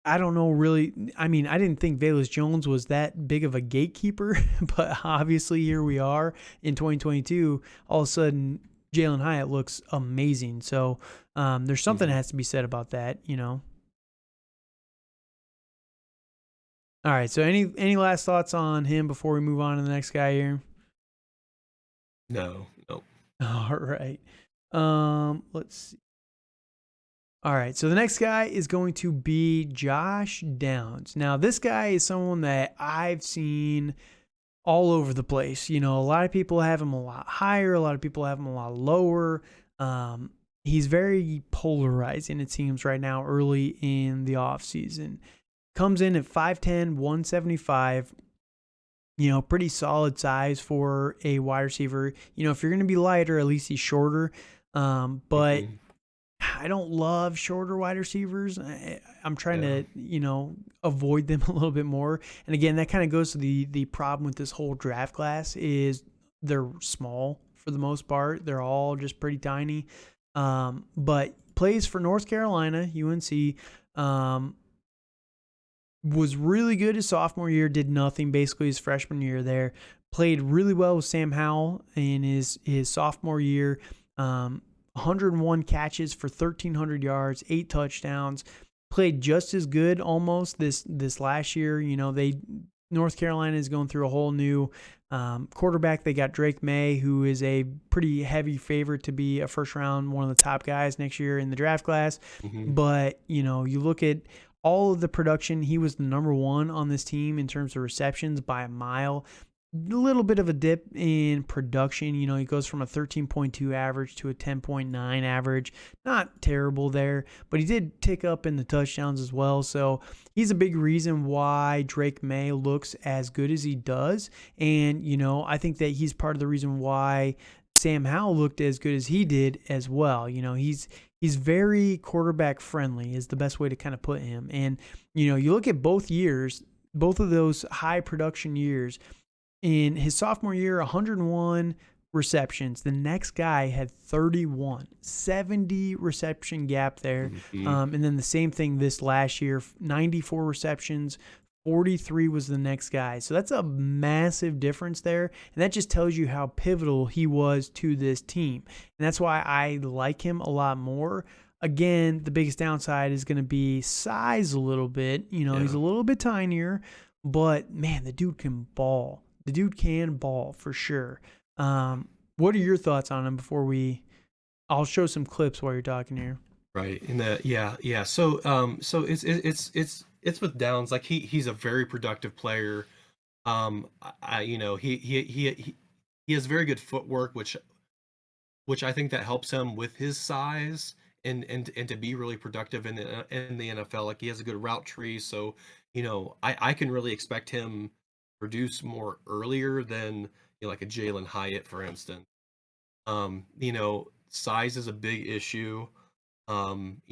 I don't know really. I mean, I didn't think Velus Jones was that big of a gatekeeper, but obviously here we are in 2022. All of a sudden, Jalen Hyatt looks amazing. So there's something that has to be said about that, All right. So any last thoughts on him before we move on to the next guy here? No. All right. Let's see. All right, so the next guy is going to be Josh Downs. Now, this guy is someone that I've seen all over the place. A lot of people have him a lot higher. A lot of people have him a lot lower. He's very polarizing, it seems, right now, early in the offseason. Comes in at 5'10", 175. Pretty solid size for a wide receiver. If you're going to be lighter, at least he's shorter. But I don't love shorter wide receivers. I'm trying to, avoid them a little bit more. And again, that kind of goes to the problem with this whole draft class is they're small for the most part. They're all just pretty tiny. But plays for North Carolina, UNC. Was really good his sophomore year, did nothing basically his freshman year there. Played really well with Sam Howell in his sophomore year. 101 catches for 1,300 yards, 8 touchdowns. Played just as good almost this last year. North Carolina is going through a whole new quarterback. They got Drake May, who is a pretty heavy favorite to be a first round, one of the top guys next year in the draft class. Mm-hmm. But, you look at all of the production, he was the number one on this team in terms of receptions by a mile. A little bit of a dip in production. He goes from a 13.2 average to a 10.9 average. Not terrible there, but he did tick up in the touchdowns as well. So he's a big reason why Drake May looks as good as he does. And, I think that he's part of the reason why Sam Howell looked as good as he did as well. He's very quarterback friendly is the best way to kind of put him. And, you look at both years, both of those high production years. In his sophomore year, 101 receptions. The next guy had 31, 70 reception gap there. Mm-hmm. And then the same thing this last year, 94 receptions, 43 was the next guy. So that's a massive difference there. And that just tells you how pivotal he was to this team. And that's why I like him a lot more. Again, the biggest downside is going to be size a little bit. He's a little bit tinier, but man, the dude can ball. The dude can ball for sure. What are your thoughts on him I'll show some clips while you're talking here. Right. Yeah. So it's with Downs. Like he's a very productive player. He has very good footwork, which I think that helps him with his size and to be really productive in the NFL. Like he has a good route tree, so I can really expect him produce more earlier than like a Jalen Hyatt, for instance. Size is a big issue. I'm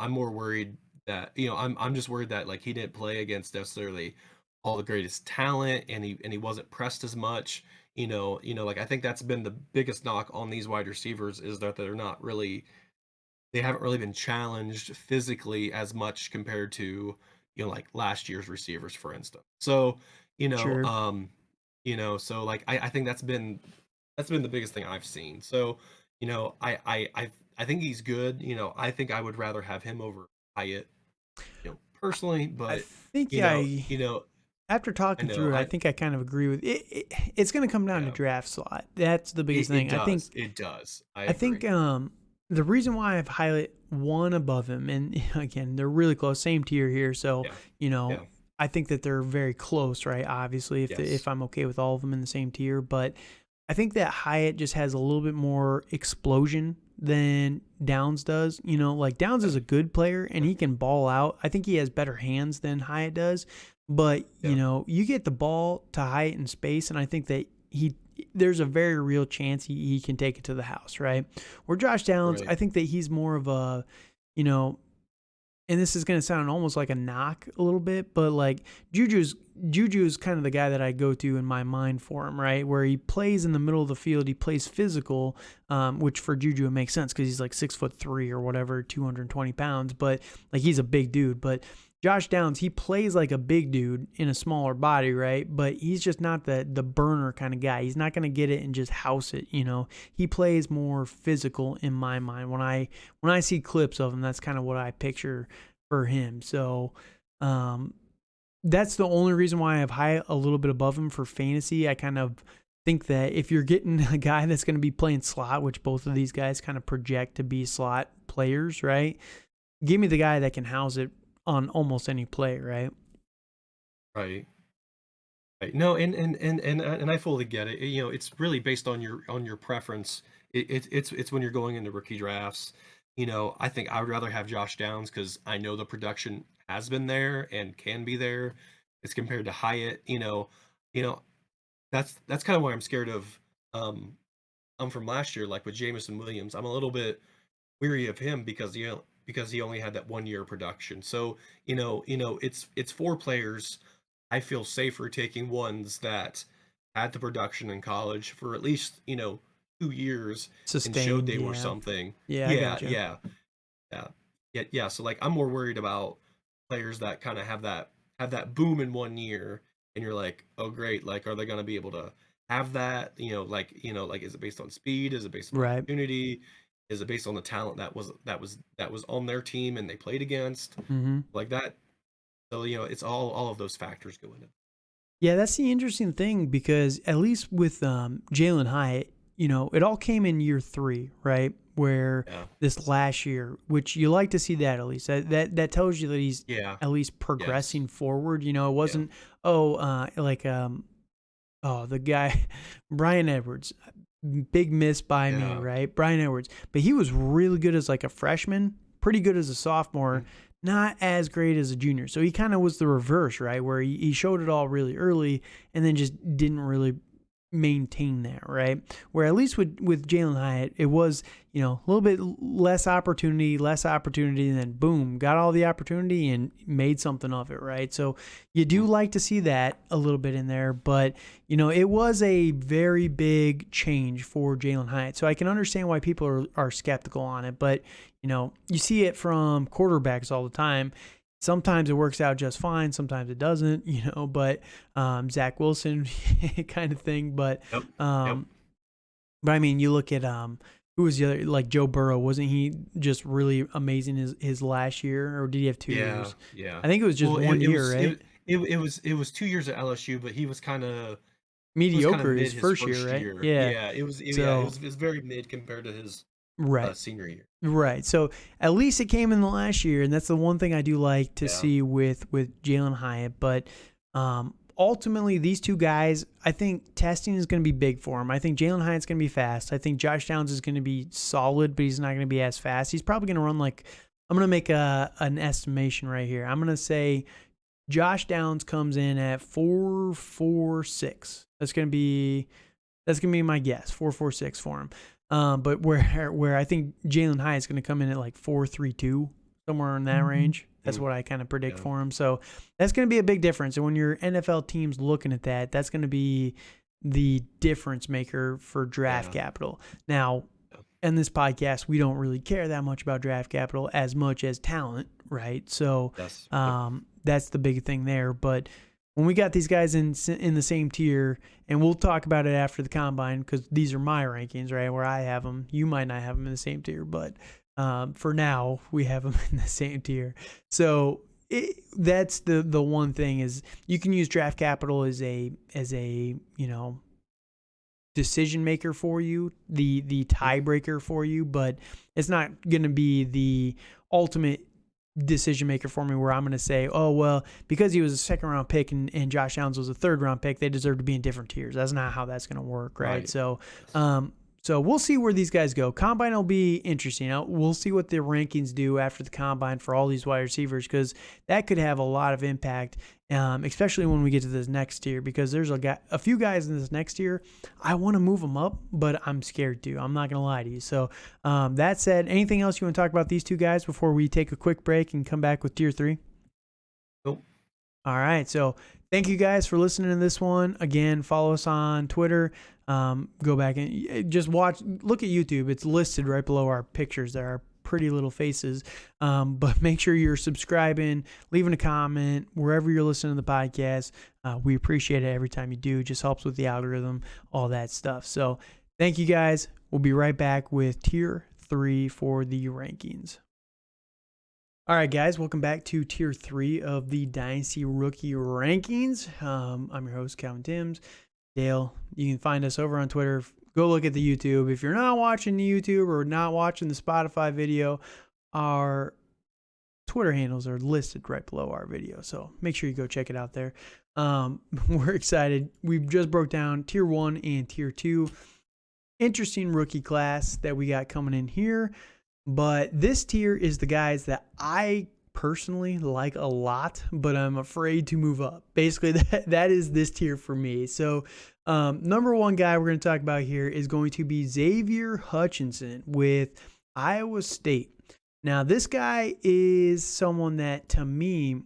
more worried that I'm just worried that like he didn't play against necessarily all the greatest talent, and he wasn't pressed as much. Like I think that's been the biggest knock on these wide receivers is that they haven't really been challenged physically as much compared to like last year's receivers, for instance. So Sure. so like I think that's been the biggest thing I've seen. So I think he's good. I think I would rather have him over Hyatt, personally. But I think after talking through it, I think I kind of agree with it. It's going to come down to draft slot. That's the biggest thing. I think it does. I think the reason why I have Hyatt one above him, and again, they're really close, same tier here. So I think that they're very close, right? Obviously, if I'm okay with all of them in the same tier, but I think that Hyatt just has a little bit more explosion than Downs does. Like Downs is a good player and he can ball out. I think he has better hands than Hyatt does, but you get the ball to Hyatt in space, and I think that there's a very real chance he can take it to the house, right? Where Josh Downs, I think that he's more of a, and this is going to sound almost like a knock a little bit, but like Juju's kind of the guy that I go to in my mind for him, right? Where he plays in the middle of the field, he plays physical, which for Juju it makes sense because he's like 6'3" or whatever, 220 pounds, but like he's a big dude. But Josh Downs, he plays like a big dude in a smaller body, right? But he's just not the burner kind of guy. He's not going to get it and just house it, He plays more physical in my mind. When I see clips of him, that's kind of what I picture for him. So that's the only reason why I have Hyatt a little bit above him for fantasy. I kind of think that if you're getting a guy that's going to be playing slot, which both of these guys kind of project to be slot players, right? Give me the guy that can house it on almost any play, right? Right. No, and I fully get it. It's really based on your preference. It's when you're going into rookie drafts. I think I would rather have Josh Downs because I know the production has been there and can be there. As compared to Hyatt. That's kind of why I'm scared of. I'm from last year, like with Jamison Williams. I'm a little bit weary of him because he only had that 1 year production. So it's 4 players. I feel safer taking ones that had the production in college for at least 2 years Sustained, and showed they were something. Yeah. Yeah. Yeah, yeah. So like I'm more worried about players that kind of have that boom in one year, and you're like, oh great, like are they going to be able to have that? Like is it based on speed? Is it based on Right. opportunity? Is it based on the talent that was on their team and they played against Mm-hmm. like that? So it's all of those factors go in it. Yeah, that's the interesting thing because at least with Jalen Hyatt, it all came in year 3, right? Where Yeah, this last year, which you like to see that at least. That tells you that he's yeah, at least yes, progressing forward. It yeah, wasn't like the guy Brian Edwards, big miss by me, yeah, right? Brian Edwards, but he was really good as like a freshman, pretty good as a sophomore, mm, not as great as a junior. So he kind of was the reverse, right? Where he showed it all really early and then just didn't really maintain that, right? Where at least with Jalen Hyatt, it was, a little bit less opportunity, and then boom, got all the opportunity and made something of it, right? So you do mm, like to see that a little bit in there, but it was a very big change for Jalen Hyatt. So I can understand why people are skeptical on it, but you see it from quarterbacks all the time. Sometimes it works out just fine. Sometimes it doesn't, but Zach Wilson kind of thing. yep, yep, Um, but I mean, you look at who was the other, like Joe Burrow, wasn't he just really amazing his last year, or did he have 2 yeah, years? yeah. I think it was just Well, one year, right? it was 2 years at LSU, but he was kind of Mediocre mid his his first year, first right? year. Yeah. Yeah, So it was very mid compared to his right. senior year. Right. So at least it came in the last year, and that's the one thing I do like to Yeah, see with Jalen Hyatt. But ultimately, these two guys, I think testing is going to be big for him. I think Jalen Hyatt's going to be fast. I think Josh Downs is going to be solid, but he's not going to be as fast. He's probably going to run like, I'm going to make an estimation right here. I'm going to say Josh Downs comes in at 4.46. That's gonna be my guess. 4.46 for him. But where I think Jalen Hyatt is gonna come in at like 4.32, somewhere in that range. That's mm, what I kind of predict yeah, for him. So that's gonna be a big difference. And when your NFL team's looking at that, that's gonna be the difference maker for draft yeah, capital. Now, yeah. in this podcast, we don't really care that much about draft capital as much as talent, right? So Yes, yep, that's the big thing there. But when we got these guys in the same tier, and we'll talk about it after the combine because these are my rankings, right? Where I have them, you might not have them in the same tier, but for now we have them in the same tier. So that's the one thing is you can use draft capital as a decision maker for you, the mm, tiebreaker for you, but it's not going to be the ultimate decision maker for me where I'm going to say, oh, well, because he was a second round pick and Josh Downs was a third round pick, they deserve to be in different tiers. That's not how that's going to work, right? right. So, Yes. um, so we'll see where these guys go. Combine will be interesting. We'll see what the rankings do after the combine for all these wide receivers because that could have a lot of impact, especially when we get to this next tier. Because there's a few guys in this next tier, I want to move them up, but I'm scared to. I'm not gonna lie to you. So that said, anything else you want to talk about these two guys before we take a quick break and come back with tier 3? Nope. All right. So thank you guys for listening to this one. Again, follow us on Twitter. Go back and just look at YouTube. It's listed right below our pictures. There are pretty little faces. But make sure you're subscribing, leaving a comment wherever you're listening to the podcast. We appreciate it every time you do. It just helps with the algorithm, all that stuff. So thank you guys. We'll be right back with tier 3 for the rankings. All right, guys, welcome back to Tier 3 of the Dynasty Rookie Rankings. I'm your host, Calvin Timms. Dale, you can find us over on Twitter. Go look at the YouTube. If you're not watching the YouTube or not watching the Spotify video, our Twitter handles are listed right below our video. So make sure you go check it out there. We're excited. We've just broke down Tier 1 and Tier 2. Interesting rookie class that we got coming in here. But this tier is the guys that I personally like a lot, but I'm afraid to move up. Basically, that is this tier for me. So number one guy we're going to talk about here is going to be Xavier Hutchinson with Iowa State. Now, this guy is someone that, to me,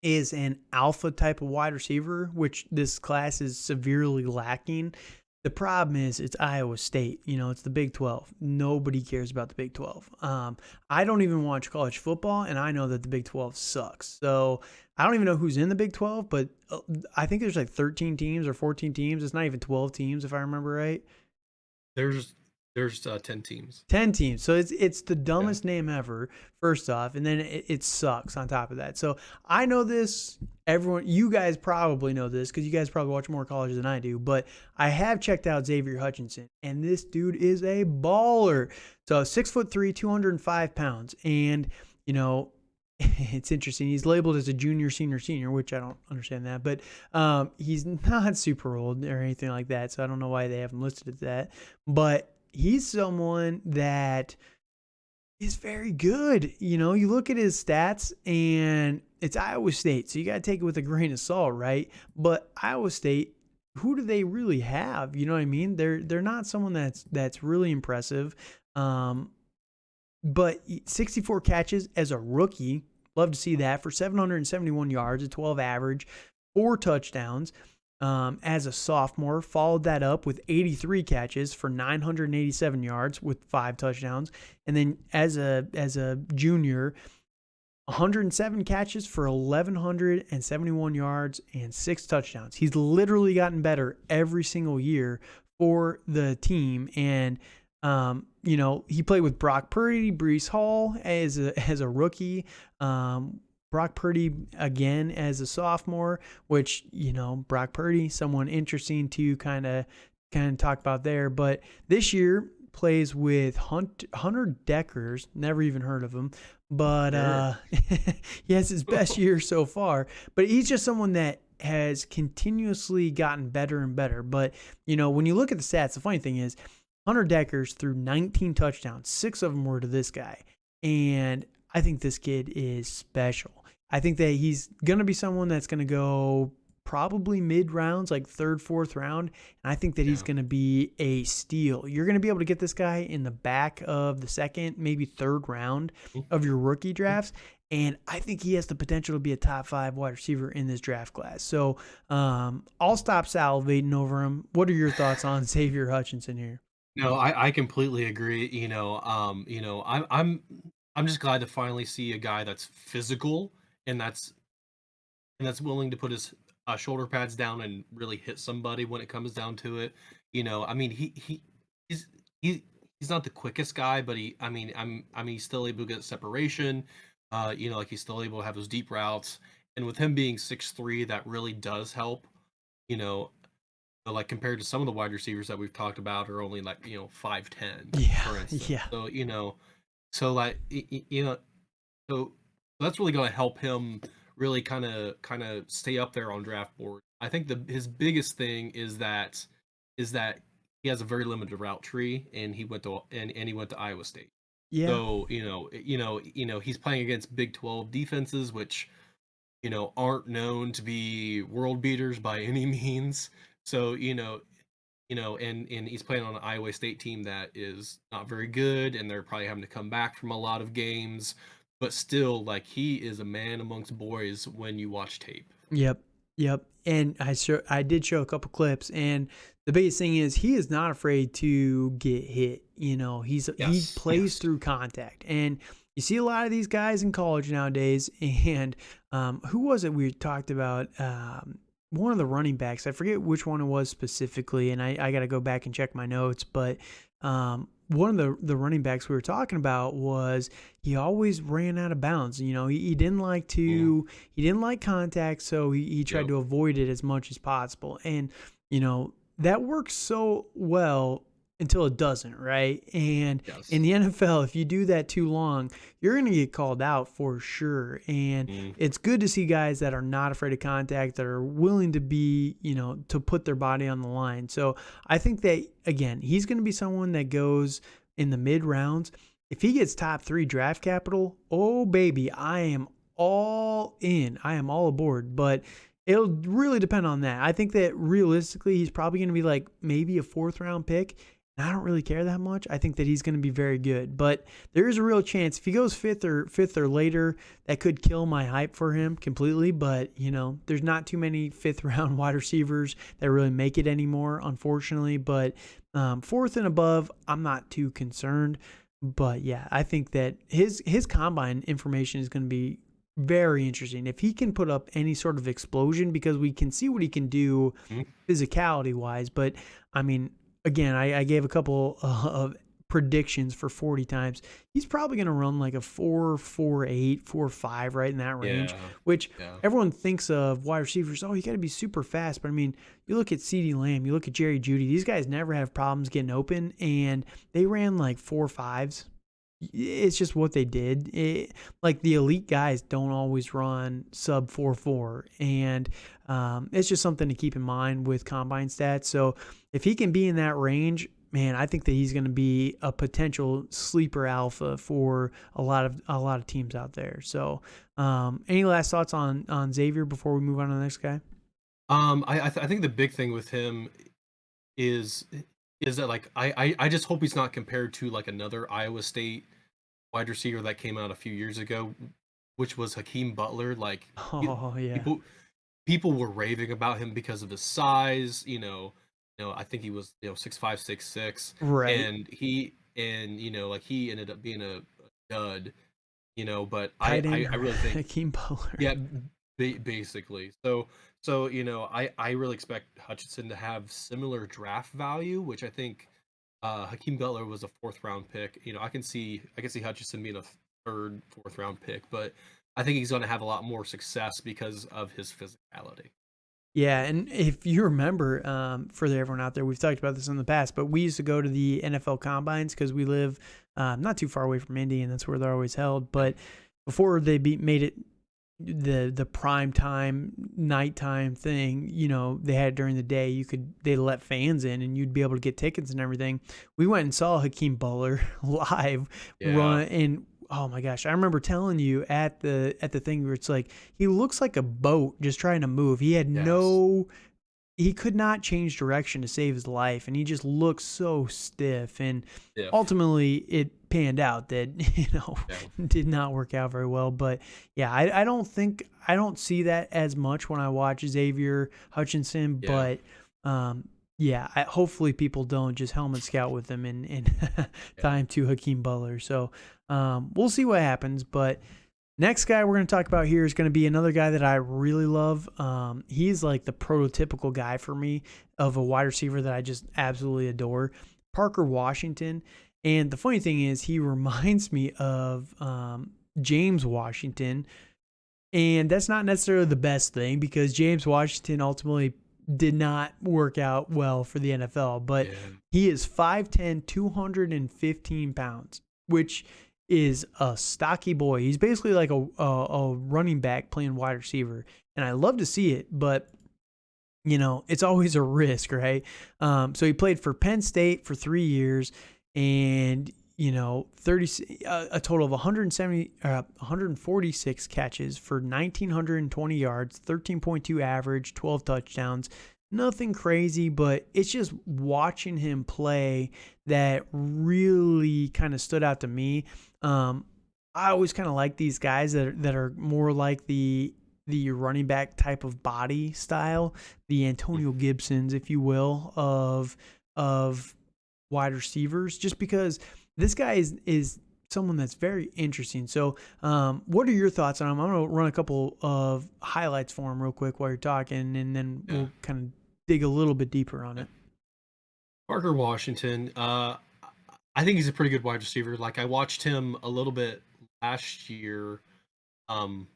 is an alpha type of wide receiver, which this class is severely lacking. The problem is it's Iowa State. It's the Big 12. Nobody cares about the Big 12. I don't even watch college football, and I know that the Big 12 sucks. So I don't even know who's in the Big 12, but I think there's like 13 teams or 14 teams. It's not even 12 teams, if I remember right. There's 10 teams. 10 teams. So it's the Yeah. dumbest name ever, first off, and then it sucks on top of that. So I know this. You guys probably know this because you guys probably watch more college than I do, but I have checked out Xavier Hutchinson, and this dude is a baller. So 6'3", 205 pounds. And, it's interesting. He's labeled as a junior, senior, which I don't understand that, but he's not super old or anything like that. So I don't know why they have him listed as that, but he's someone that is very good. You look at his stats, and it's Iowa State, so you got to take it with a grain of salt, right? But Iowa State, who do they really have? You know what I mean? They're not someone that's really impressive. But 64 catches as a rookie, love to see that, for 771 yards, a 12 average, 4 touchdowns. As a sophomore, followed that up with 83 catches for 987 yards with 5 touchdowns. And then as a junior, 107 catches for 1,171 yards and 6 touchdowns. He's literally gotten better every single year for the team. And, he played with Brock Purdy, Breece Hall as a rookie. Brock Purdy again as a sophomore, which, Brock Purdy, someone interesting to kind of talk about there. But this year plays with Hunter Deckers, never even heard of him, but he has his best year so far. But he's just someone that has continuously gotten better and better. But, when you look at the stats, the funny thing is Hunter Deckers threw 19 touchdowns. 6 of them were to this guy. And I think this kid is special. I think that he's going to be someone that's going to go probably mid-rounds, like 3rd, 4th round. And I think that he's going to be a steal. You're going to be able to get this guy in the back of the 2nd, maybe 3rd round of your rookie drafts. And I think he has the potential to be a top 5 wide receiver in this draft class. So I'll stop salivating over him. What are your thoughts on Xavier Hutchinson here? No, I completely agree. I'm just glad to finally see a guy that's physical and that's willing to put his shoulder pads down and really hit somebody when it comes down to it. I mean, he's not the quickest guy, but he's still able to get separation. Like he's still able to have those deep routes, and with him being 6'3", that really does help. Like compared to some of the wide receivers that we've talked about are only like 5'10", for instance. Yeah. So like so that's really going to help him really kind of stay up there on draft board. I think his biggest thing is that he has a very limited route tree, and he went to Iowa State. Yeah. So he's playing against Big 12 defenses, which aren't known to be world beaters by any means. So and he's playing on an Iowa State team that is not very good, and they're probably having to come back from a lot of games. But still, like, he is a man amongst boys when you watch tape. Yep. And I did show a couple clips, and the biggest thing is he is not afraid to get hit. He plays through contact, and you see a lot of these guys in college nowadays. And who was it we talked about? One of the running backs. I forget which one it was specifically, and I got to go back and check my notes. But one of the running backs we were talking about was he always ran out of bounds. He didn't like he didn't like contact, so he tried to avoid it as much as possible. And that works so well until it doesn't, right? And in the NFL, if you do that too long, you're going to get called out for sure. And it's good to see guys that are not afraid of contact, that are willing to be, to put their body on the line. So I think that, again, he's going to be someone that goes in the mid rounds. If he gets top 3 draft capital, oh baby, I am all in. I am all aboard. But it'll really depend on that. I think that realistically, he's probably going to be like maybe a 4th round pick. I don't really care that much. I think that he's going to be very good, but there is a real chance if he goes fifth or later, that could kill my hype for him completely. But there's not too many fifth round wide receivers that really make it anymore, unfortunately. But fourth and above, I'm not too concerned. But yeah, I think that his combine information is going to be very interesting. If he can put up any sort of explosion, because we can see what he can do Mhm. physicality wise, but I mean, again, I gave a couple of predictions for 40 times. He's probably going to run like a 4.48, 4.5, right in that range, Yeah, which yeah, everyone thinks of wide receivers. Oh, you got to be super fast. But I mean, you look at CeeDee Lamb, you look at Jerry Jeudy, these guys never have problems getting open, and they ran like 4.5s. It's just what they did. Like the elite guys don't always run sub 4.4, and it's just something to keep in mind with combine stats. So if he can be in that range, man, I think that he's going to be a potential sleeper alpha for a lot of teams out there. So, any last thoughts on Xavier before we move on to the next guy? I think the big thing with him is is that like I just hope he's not compared to like another Iowa State wide receiver that came out a few years ago, which was Hakeem Butler. Like Oh yeah, people people were raving about him because of his size. I think he was 6'5", 6'6", right. and like he ended up being a dud. But Tight end I really think Hakeem Butler. yeah, basically. So I really expect Hutchinson to have similar draft value, which I think Hakeem Butler was a fourth round pick. I can see Hutchinson being a third, fourth round pick, but I think he's going to have a lot more success because of his physicality. Yeah, and if you remember, for everyone out there, we've talked about this in the past, but we used to go to the NFL combines because we live not too far away from Indy, and that's where they're always held. Yeah. But before they made it the prime time nighttime thing, they had during the day, they let fans in and you'd be able to get tickets and everything. We went and saw Hakeem Butler live Yeah. run, and oh my gosh, I remember telling you at the thing where it's like he looks like a boat just trying to move. Yes. He could not change direction to save his life, and he just looked so stiff. And If. ultimately, it panned out that Yeah. did not work out very well. But yeah, I don't see that as much when I watch Xavier Hutchinson. Yeah. But yeah, hopefully people don't just helmet scout with him and Yeah. tie him to Hakeem Butler. So we'll see what happens, but. Next guy we're going to talk about here is going to be another guy that I really love. He's like the prototypical guy for me of a wide receiver that I just absolutely adore, Parker Washington. And the funny thing is, he reminds me of James Washington. And that's not necessarily the best thing because James Washington ultimately did not work out well for the NFL. But Yeah. he is 5'10, 215 pounds, which is a stocky boy. He's basically like a running back playing wide receiver. And I love to see it, but it's always a risk, right? So he played for Penn State for 3 years, and 30 a total of 146 catches for 1920 yards, 13.2 average, 12 touchdowns. Nothing crazy, but it's just watching him play that really kind of stood out to me. I always kind of like these guys that are more like the running back type of body style, the Antonio Gibsons, if you will, of wide receivers, just because this guy is someone that's very interesting. So, what are your thoughts on him? I'm going to run a couple of highlights for him real quick while you're talking, and then Yeah. we'll kind of dig a little bit deeper on Yeah. it. Parker Washington. I think he's a pretty good wide receiver. Like I watched him a little bit last year. Um,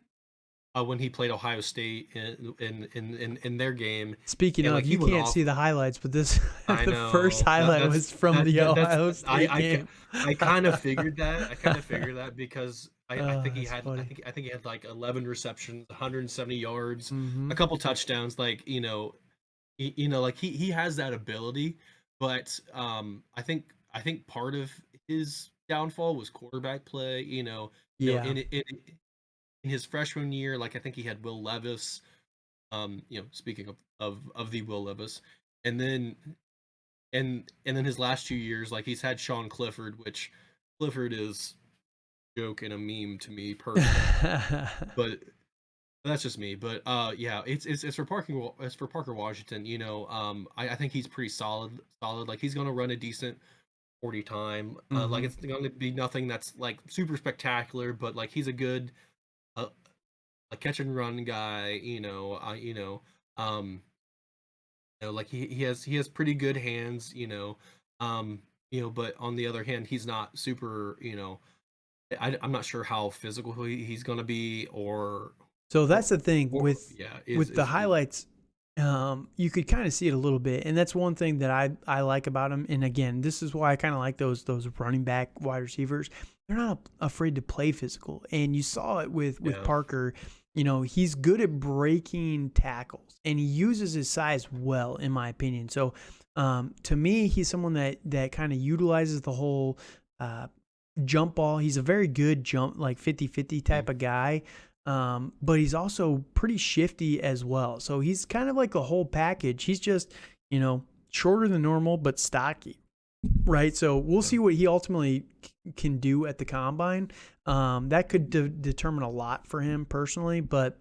when he played Ohio State in their game, Speaking and like of, he you went can't off. see the highlights, but this I the first know highlight was from the that's Ohio State game. I kind of figured that. I kind of figured that because I think he That's had funny. I think he had like 11 receptions, 170 yards, Mm-hmm. a couple touchdowns. Like like he has that ability, but I think part of his downfall was quarterback play. Yeah. In his freshman year, like I think he had Will Levis. Speaking of the Will Levis, and then and then his last 2 years, like he's had Sean Clifford, which Clifford is a joke and a meme to me personally, but that's just me. But yeah, it's for Parker Washington. I think he's pretty solid. Like he's gonna run a decent 40 time. Like Hmm. it's gonna be nothing that's like super spectacular, but like he's a good uh, a catch and run guy. Um, like he has pretty good hands. But on the other hand, he's not super. I'm not sure how physical he's gonna be, So or that's the thing or with yeah, the is highlights. You could kind of see it a little bit, and that's one thing that I like about him. And again, this is why I kind of like those running back wide receivers. They're not afraid to play physical, and you saw it with yeah. Parker. He's good at breaking tackles, and he uses his size well, in my opinion. So, to me, he's someone that kind of utilizes the whole uh, jump ball. He's a very good jump, like 50-50 Mm. type of guy. But he's also pretty shifty as well. So he's kind of like a whole package. He's just, shorter than normal, but stocky. Right. So we'll Yeah. see what he ultimately can do at the combine. That could determine a lot for him personally, but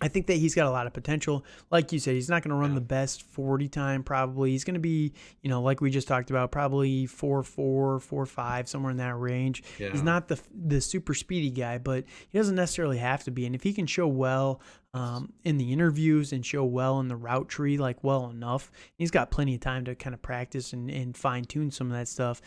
I think that he's got a lot of potential. Like you said, he's not going to run Yeah. the best 40 time probably. He's going to be, like we just talked about, probably 4.4, 4.5, somewhere in that range. He's Yeah. not the super speedy guy, but he doesn't necessarily have to be. And if he can show well in the interviews and show well in the route tree, like well enough, he's got plenty of time to kind of practice and fine tune some of that stuff.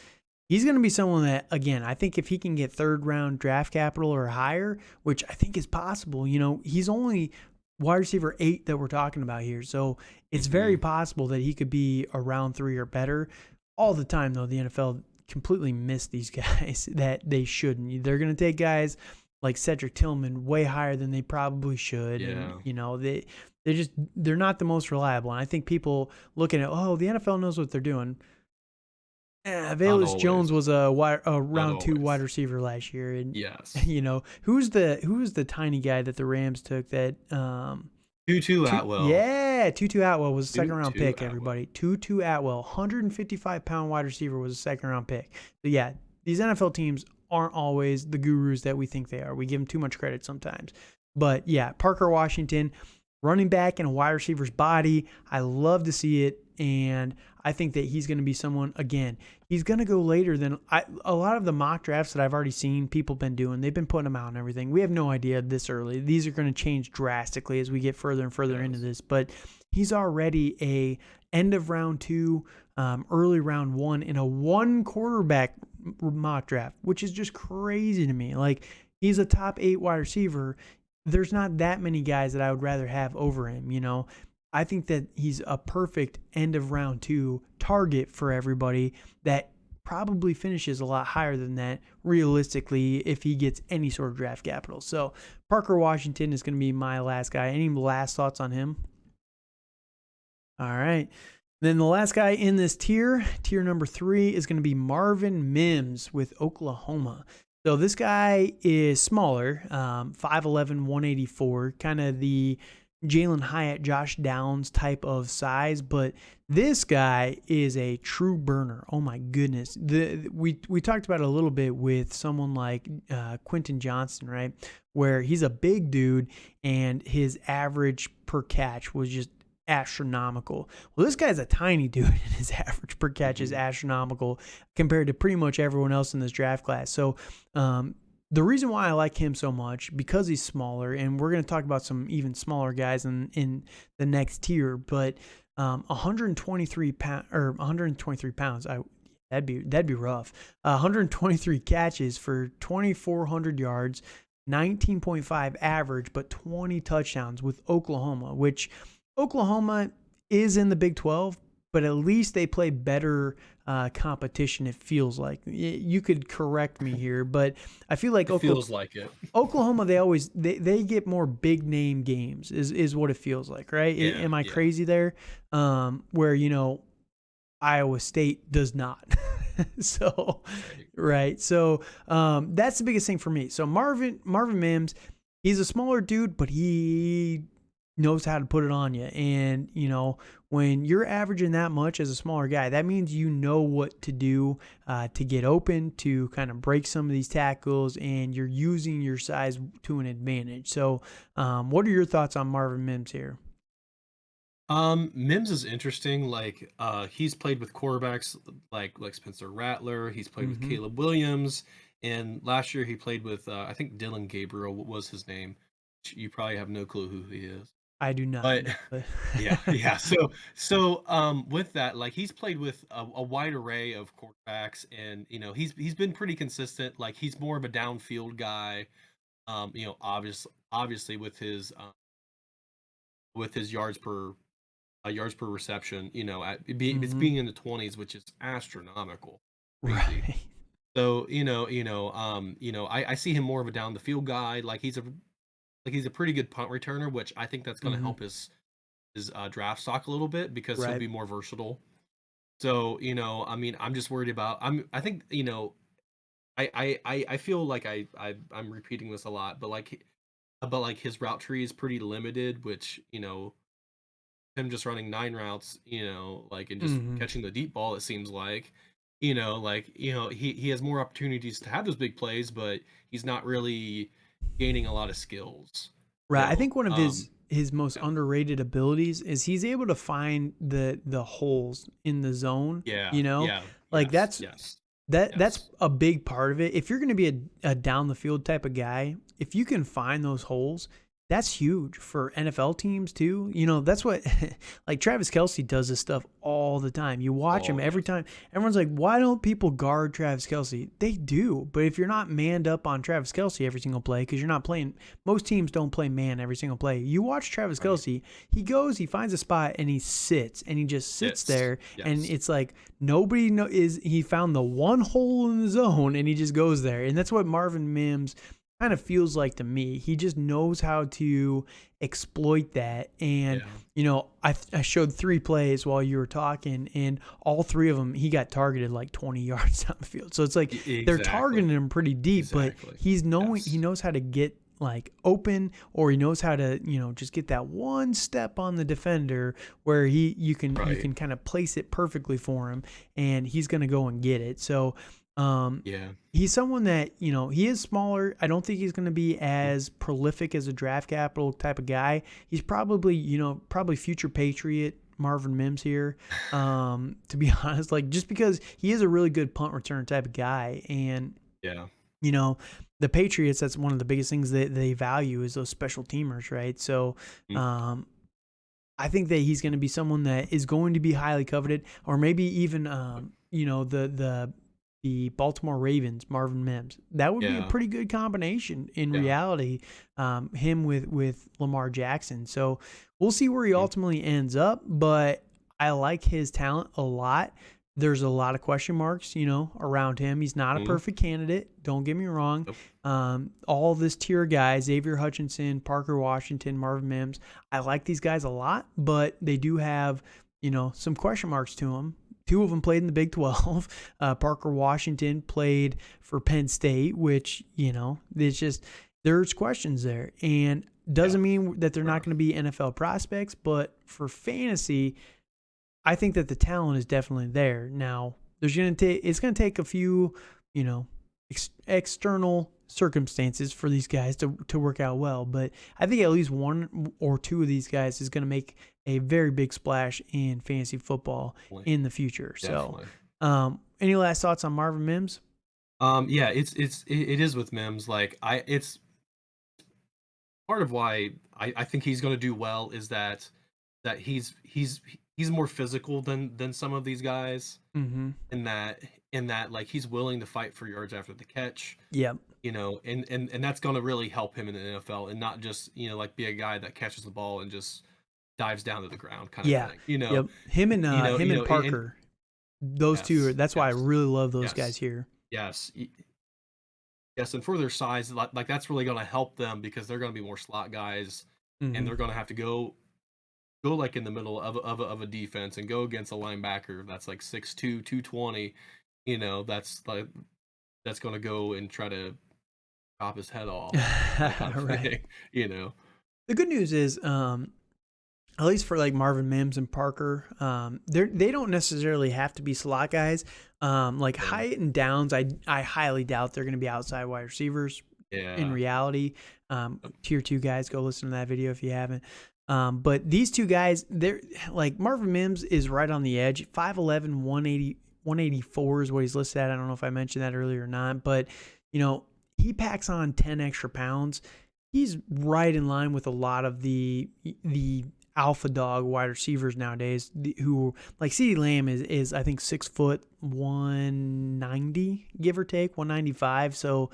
He's going to be someone that, again, I think if he can get third round draft capital or higher, which I think is possible, he's only wide receiver 8 that we're talking about here. So it's very Hmm. possible that he could be a round 3 or better. All the time, though, the NFL completely missed these guys that they shouldn't. They're going to take guys like Cedric Tillman way higher than they probably should. And, Yeah. they're not the most reliable. And I think people looking at, oh, the NFL knows what they're doing. Not Velus always. Jones was a Not round 2 wide always. receiver last year, and Yes. who's the tiny guy that the Rams took that Tutu Atwell. Tutu Atwell was a second round Tutu pick. Atwell. Everybody, Tutu Atwell, 155-pound wide receiver, was a second round pick. So yeah, these NFL teams aren't always the gurus that we think they are. We give them too much credit sometimes. But yeah, Parker Washington, running back in a wide receiver's body. I love to see it, and I think that he's going to be someone, again, he's going to go later than a lot of the mock drafts that I've already seen people been doing. They've been putting them out and everything. We have no idea this early. These are going to change drastically as we get further and further into Yes. this, but he's already a end of round 2, early round 1 in a one quarterback mock draft, which is just crazy to me. Like, he's a top 8 wide receiver. There's not that many guys that I would rather have over him. I think that he's a perfect end of round 2 target for everybody that probably finishes a lot higher than that realistically if he gets any sort of draft capital. So Parker Washington is going to be my last guy. Any last thoughts on him? All right. Then the last guy in this tier number 3, is going to be Marvin Mims with Oklahoma. So this guy is smaller, 5'11", 184, kind of the Jalen Hyatt, Josh Downs type of size, but this guy is a true burner. Oh my goodness. We talked about it a little bit with someone like Quentin Johnston, right? Where he's a big dude and his average per catch was just astronomical. Well, this guy's a tiny dude and his average per catch is astronomical compared to pretty much everyone else in this draft class. So, the reason why I like him so much, because he's smaller, and we're going to talk about some even smaller guys in the next tier, but 123 pounds. That'd be rough. 123 catches for 2,400 yards, 19.5 average, but 20 touchdowns with Oklahoma, which Oklahoma is in the Big 12, but at least they play better competition, it feels like. You could correct me here, but I feel like It feels like it. Oklahoma, they get more big name games is what it feels like, right? Yeah. Am I Yeah. crazy there? Where Iowa State does not. So, right. So that's the biggest thing for me. So Marvin Mims, he's a smaller dude, but he knows how to put it on you. And, when you're averaging that much as a smaller guy, that means you know what to do to get open, to kind of break some of these tackles, and you're using your size to an advantage. So, what are your thoughts on Marvin Mims here? Mims is interesting. Like, he's played with quarterbacks like Spencer Rattler. He's played with Mm-hmm. Caleb Williams, and last year he played with I think Dylan Gabriel was his name. You probably have no clue who he is, I do not but know, but yeah, yeah. So with that, like he's played with a wide array of quarterbacks, and he's been pretty consistent. Like he's more of a downfield guy. Obviously with his yards per reception, it's mm-hmm. being in the 20s, which is astronomical, crazy. Right. So I see him more of a down the field guy. Like he's a pretty good punt returner, which I think that's going to Mm-hmm. help his draft stock a little bit because he'll Right. be more versatile. So I mean, I'm just worried about. I think I feel like I'm repeating this a lot, but like his route tree is pretty limited, which him just running 9 routes, like and just Mm-hmm. catching the deep ball, it seems like, he has more opportunities to have those big plays, but he's not really gaining a lot of skills. Right. I So, think one of his most yeah, underrated abilities is he's able to find the holes in the zone, yeah, yeah, Like yes, that's yes, that's yes. a big part of it. If you're going to be a down the field type of guy, if you can find those holes, that's huge for NFL teams too. That's what like Travis Kelce does this stuff all the time. You watch him Oh, every yes, time. Everyone's like, why don't people guard Travis Kelce? They do, but if you're not manned up on Travis Kelce every single play, because you're not playing, most teams don't play man every single play. You watch Travis right. Kelce, he finds a spot and he sits and he just sits It's there, and yes, it's like nobody he found the one hole in the zone and he just goes there. And that's what Marvin Mims kind of feels like to me. He just knows how to exploit that. And, yeah, I showed 3 plays while you were talking, and all 3 of them, he got targeted like 20 yards down the field. So it's like they're targeting exactly, him pretty deep, but exactly. he Yes, knows how to get like open, or he knows how to just get that one step on the defender where you right. can kind of place it perfectly for him, and he's going to go and get it. So Yeah, he's someone that, he is smaller. I don't think he's going to be mm, as prolific as a draft capital type of guy. He's probably, probably future Patriot Marvin Mims here. To be honest, like just because he is a really good punt return type of guy. And, yeah, you know, the Patriots, that's one of the biggest things that they value is those special teamers, right? So, mm, um, I think that he's going to be someone that is going to be highly coveted, or maybe even, the Baltimore Ravens, Marvin Mims. That would be a yeah, pretty good combination in yeah, reality. Him with Lamar Jackson. So we'll see where he mm, ultimately ends up, but I like his talent a lot. There's a lot of question marks, around him. He's not a mm, perfect candidate. Don't get me wrong. nope, All this tier of guys, Xavier Hutchinson, Parker Washington, Marvin Mims, I like these guys a lot, but they do have, some question marks to them. 2 of them played in the Big 12. Parker Washington played for Penn State, which, it's just, there's questions there. And yeah, doesn't mean that they're not right. going to be NFL prospects, but for fantasy, I think that the talent is definitely there. Now, it's going to take a few, you know, external circumstances for these guys to work out well, but I think at least 1 or 2 of these guys is going to make a very big splash in fantasy football Definitely, in the future. So, definitely. any last thoughts on Marvin Mims? Yeah, it is with Mims. Like it's part of why I think he's going to do well is that he's more physical than some of these guys Mm-hmm. in that like he's willing to fight for yards after the catch, Yep. and that's going to really help him in the NFL and not just like be a guy that catches the ball and just dives down to the ground kind of Yeah. thing. You know, Yep. Him and you know, him you and know, and Parker, those 2 yes, that's why I yes, really love those guys yes, here. yes. Yes, and for their size, like that's really going to help them because they're going to be more slot guys, and Mm-hmm. they're going to have to go like in the middle of a defense and go against a linebacker that's like 6'2", 220. That's going to go and try to chop his head off, that kind of Right. thing. You know. The good news is, at least for like Marvin Mims and Parker, they don't necessarily have to be slot guys. Like Hyatt and Downs, I highly doubt they're going to be outside wide receivers. In Yeah. reality, tier 2 guys, go listen to that video if you haven't. But these two guys, they're like Marvin Mims is right on the edge. 5'11", 184 is what he's listed at. I don't know if I mentioned that earlier or not, but he packs on 10 extra pounds. He's right in line with a lot of the alpha dog wide receivers nowadays, who like CeeDee Lamb is I think 6 foot 190, give or take 195. So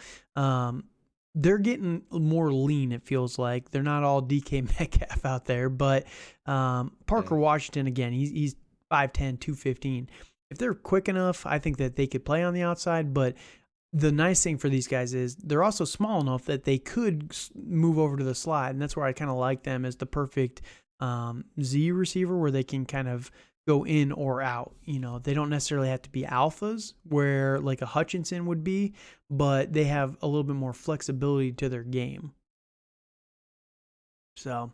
they're getting more lean, it feels like. They're not all DK Metcalf out there, but Parker Washington, again, he's 5'10", 215. If they're quick enough, I think that they could play on the outside, but the nice thing for these guys is they're also small enough that they could move over to the slot, and that's where I kind of like them as the perfect Z receiver, where they can kind of go in or out. They don't necessarily have to be alphas where like a Hutchinson would be, but they have a little bit more flexibility to their game. So, all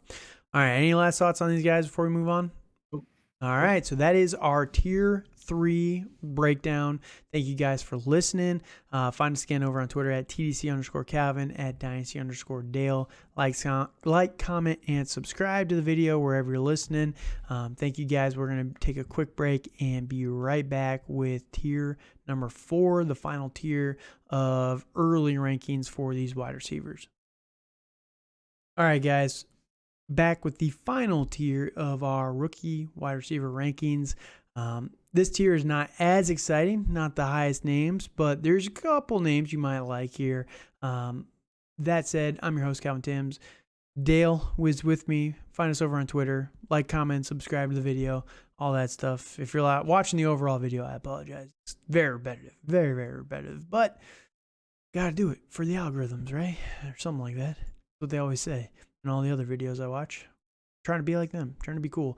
right, any last thoughts on these guys before we move on? All right, so that is our tier 3 breakdown. Thank you guys for listening. Find us again over on Twitter at TDC_Calvin, at Dynasty_Dale. Like, comment, and subscribe to the video wherever you're listening. Thank you guys. We're going to take a quick break and be right back with tier number 4, the final tier of early rankings for these wide receivers. All right, guys. Back with the final tier of our rookie wide receiver rankings. This tier is not as exciting, not the highest names, but there's a couple names you might like here. That said, I'm your host, Calvin Timms. Dale was with me. Find us over on Twitter. Like, comment, subscribe to the video, all that stuff. If you're watching the overall video, I apologize. It's very repetitive, very, very repetitive, but got to do it for the algorithms, right? Or something like that. That's what they always say. And all the other videos I watch, trying to be like them, trying to be cool.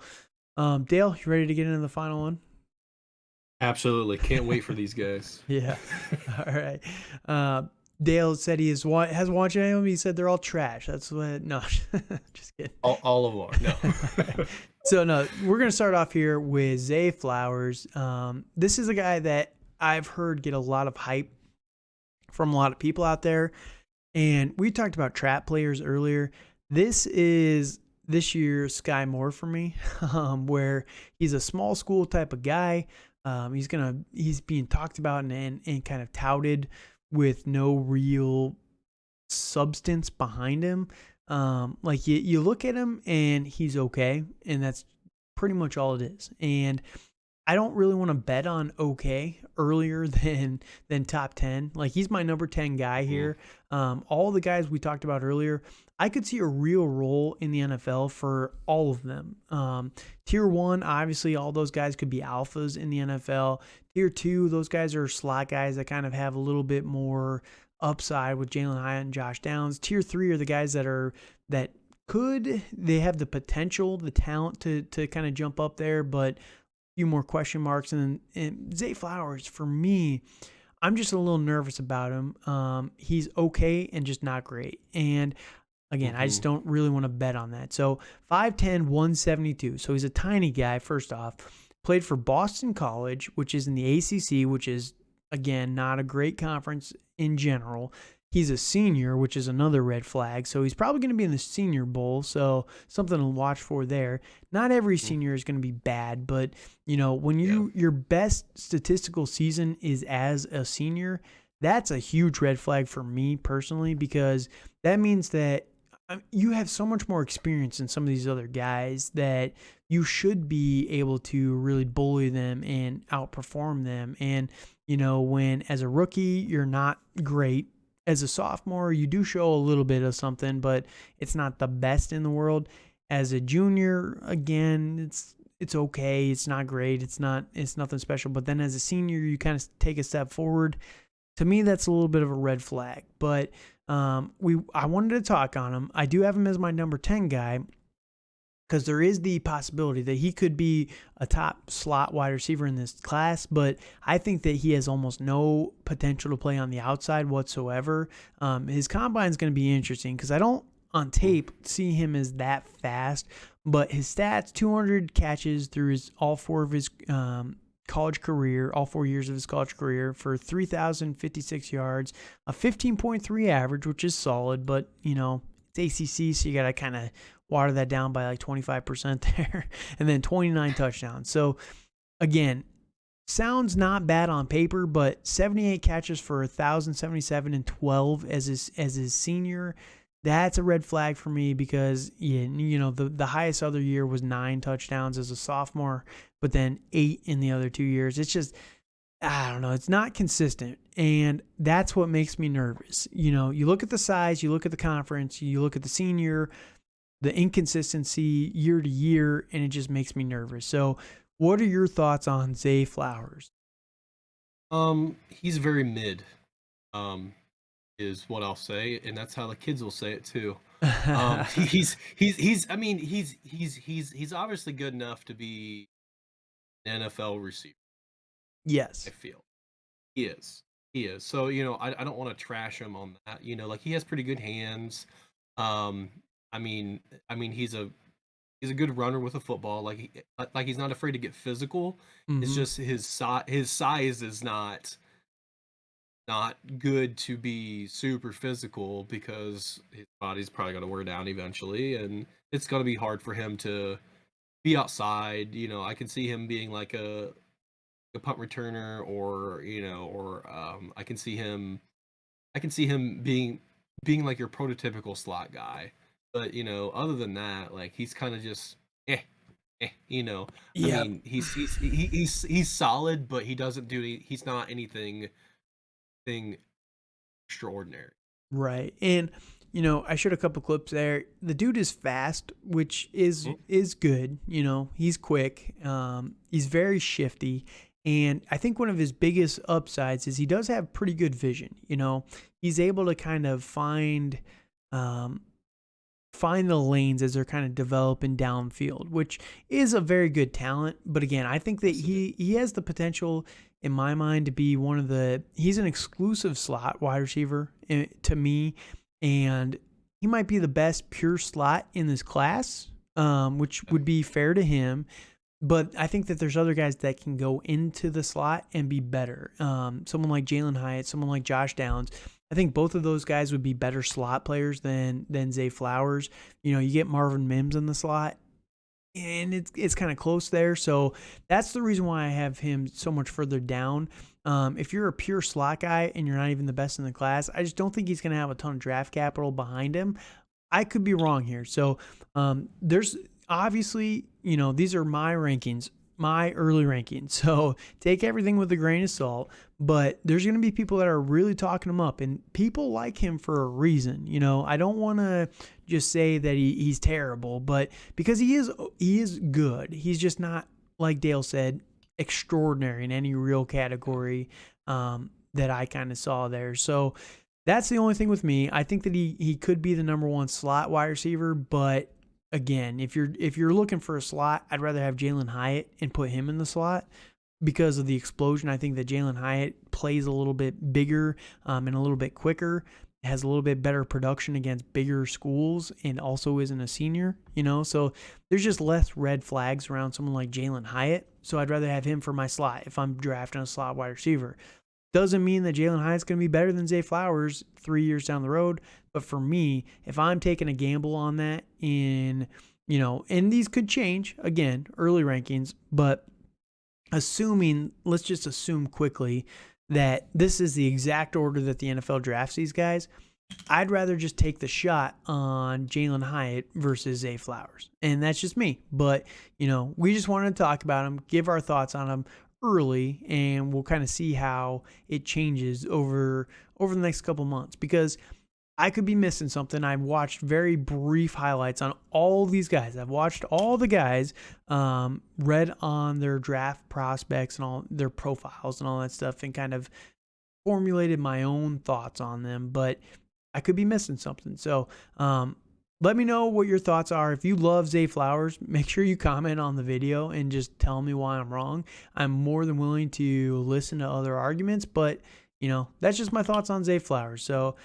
Dale, you ready to get into the final one? Absolutely. Can't wait for these guys. Yeah. All right. Dale said he has watched any of them. He said they're all trash. That's what. No, just kidding. All of them are. No. Right. So no, we're gonna start off here with Zay Flowers. This is a guy that I've heard get a lot of hype from a lot of people out there, and we talked about trap players earlier. This is this year's Sky Moore for me, where he's a small school type of guy. He's being talked about and kind of touted with no real substance behind him. Like you look at him and he's okay, and that's pretty much all it is. And I don't really want to bet on okay earlier than top 10. Like, he's my number 10 guy here. All the guys we talked about earlier, I could see a real role in the NFL for all of them. Tier 1, obviously, all those guys could be alphas in the NFL. Tier 2, those guys are slot guys that kind of have a little bit more upside with Jalen Hyatt and Josh Downs. Tier 3 are the guys that they have the potential, the talent to kind of jump up there, but few more question marks. And Zay Flowers, for me, I'm just a little nervous about him. He's okay and just not great. And again, I just don't really want to bet on that. So 5'10", 172. So he's a tiny guy, first off. Played for Boston College, which is in the ACC, which is, again, not a great conference in general. He's a senior, which is another red flag. So he's probably going to be in the Senior Bowl. So something to watch for there. Not every senior is going to be bad, but when your best statistical season is as a senior, that's a huge red flag for me personally, because that means that you have so much more experience than some of these other guys that you should be able to really bully them and outperform them. And when as a rookie you're not great, as a sophomore, you do show a little bit of something, but it's not the best in the world. As a junior, again, it's okay. It's not great. It's nothing special. But then as a senior, you kind of take a step forward. To me, that's a little bit of a red flag. But I wanted to talk on him. I do have him as my number 10 guy, because there is the possibility that he could be a top slot wide receiver in this class, but I think that he has almost no potential to play on the outside whatsoever. His combine is going to be interesting, because I don't on tape see him as that fast, but his stats: 200 catches through all 4 of his college career, all 4 years of his college career, for 3,056 yards, a 15.3 average, which is solid, but it's ACC, so you got to kind of water that down by like 25% there, and then 29 touchdowns. So again, sounds not bad on paper, but 78 catches for 1,077 and 12 as his senior. That's a red flag for me because the highest other year was 9 touchdowns as a sophomore, but then 8 in the other 2 years. It's just, I don't know, it's not consistent, and that's what makes me nervous. You look at the size, you look at the conference, you look at the senior, the inconsistency year to year, and it just makes me nervous. So what are your thoughts on Zay Flowers? He's very mid, is what I'll say, and that's how the kids will say it too. He's obviously good enough to be an NFL receiver. Yes, I feel he is. So I don't want to trash him on that. Like, he has pretty good hands. I mean, he's a good runner with a football. Like he's not afraid to get physical. It's just his size is not good to be super physical because his body's probably going to wear down eventually, and it's going to be hard for him to be outside. I can see him being like a punt returner, or I can see him being like your prototypical slot guy. But other than that, like, he's kind of just I mean, he's solid, but he doesn't do he's not anything extraordinary. Right. And I showed a couple clips there. The dude is fast, which is good. He's quick. He's very shifty. And I think one of his biggest upsides is he does have pretty good vision. He's able to kind of find the lanes as they're kind of developing downfield, which is a very good talent. But again, I think that he has the potential, in my mind, to be he's an exclusive slot wide receiver to me, and he might be the best pure slot in this class, which would be fair to him. But I think that there's other guys that can go into the slot and be better. Someone like Jalen Hyatt, someone like Josh Downs. I think both of those guys would be better slot players than Zay Flowers. You get Marvin Mims in the slot, and it's kind of close there. So that's the reason why I have him so much further down. If you're a pure slot guy and you're not even the best in the class, I just don't think he's going to have a ton of draft capital behind him. I could be wrong here. So there's obviously, these are my rankings, my early rankings. So take everything with a grain of salt, but there's going to be people that are really talking him up, and people like him for a reason. I don't want to just say that he's terrible, but because he is good. He's just not, like Dale said, extraordinary in any real category that I kind of saw there. So that's the only thing with me. I think that he could be the number 1 slot wide receiver, but again, if you're looking for a slot, I'd rather have Jalen Hyatt and put him in the slot because of the explosion. I think that Jalen Hyatt plays a little bit bigger and a little bit quicker, has a little bit better production against bigger schools, and also isn't a senior, So there's just less red flags around someone like Jalen Hyatt. So I'd rather have him for my slot if I'm drafting a slot wide receiver. Doesn't mean that Jalen Hyatt's going to be better than Zay Flowers 3 years down the road. But for me, if I'm taking a gamble on that and these could change, again, early rankings, but let's just assume quickly that this is the exact order that the NFL drafts these guys, I'd rather just take the shot on Jalen Hyatt versus Zay Flowers. And that's just me. But, we just wanted to talk about him, give our thoughts on him early, and we'll kind of see how it changes over the next couple months, because I could be missing something. I've watched very brief highlights on all these guys. I've watched all the guys, read on their draft prospects and all their profiles and all that stuff, and kind of formulated my own thoughts on them, but I could be missing something. So let me know what your thoughts are. If you love Zay Flowers, make sure you comment on the video and just tell me why I'm wrong. I'm more than willing to listen to other arguments, but That's just my thoughts on Zay Flowers. So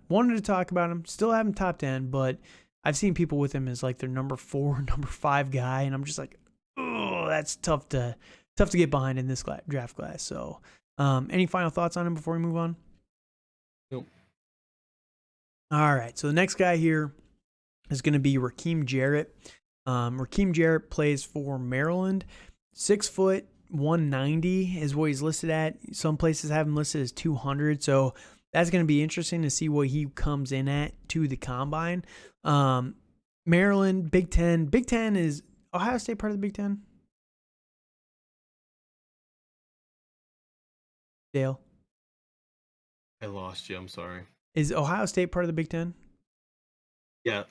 wanted to talk about him. Still have him top 10, but I've seen people with him as like their number 4, number 5 guy, and I'm just like, oh, that's tough to get behind in this draft class. So any final thoughts on him before we move on? Nope. All right, so the next guy here is going to be Raheem Jarrett. Raheem Jarrett plays for Maryland. 6 foot, 190 is what he's listed at. Some places have him listed as 200, so that's going to be interesting to see what he comes in at to the combine. Maryland, Big Ten. Big Ten is Ohio State part of the Big Ten? Dale? I lost you. I'm sorry. Is Ohio State part of the Big Ten? Yeah.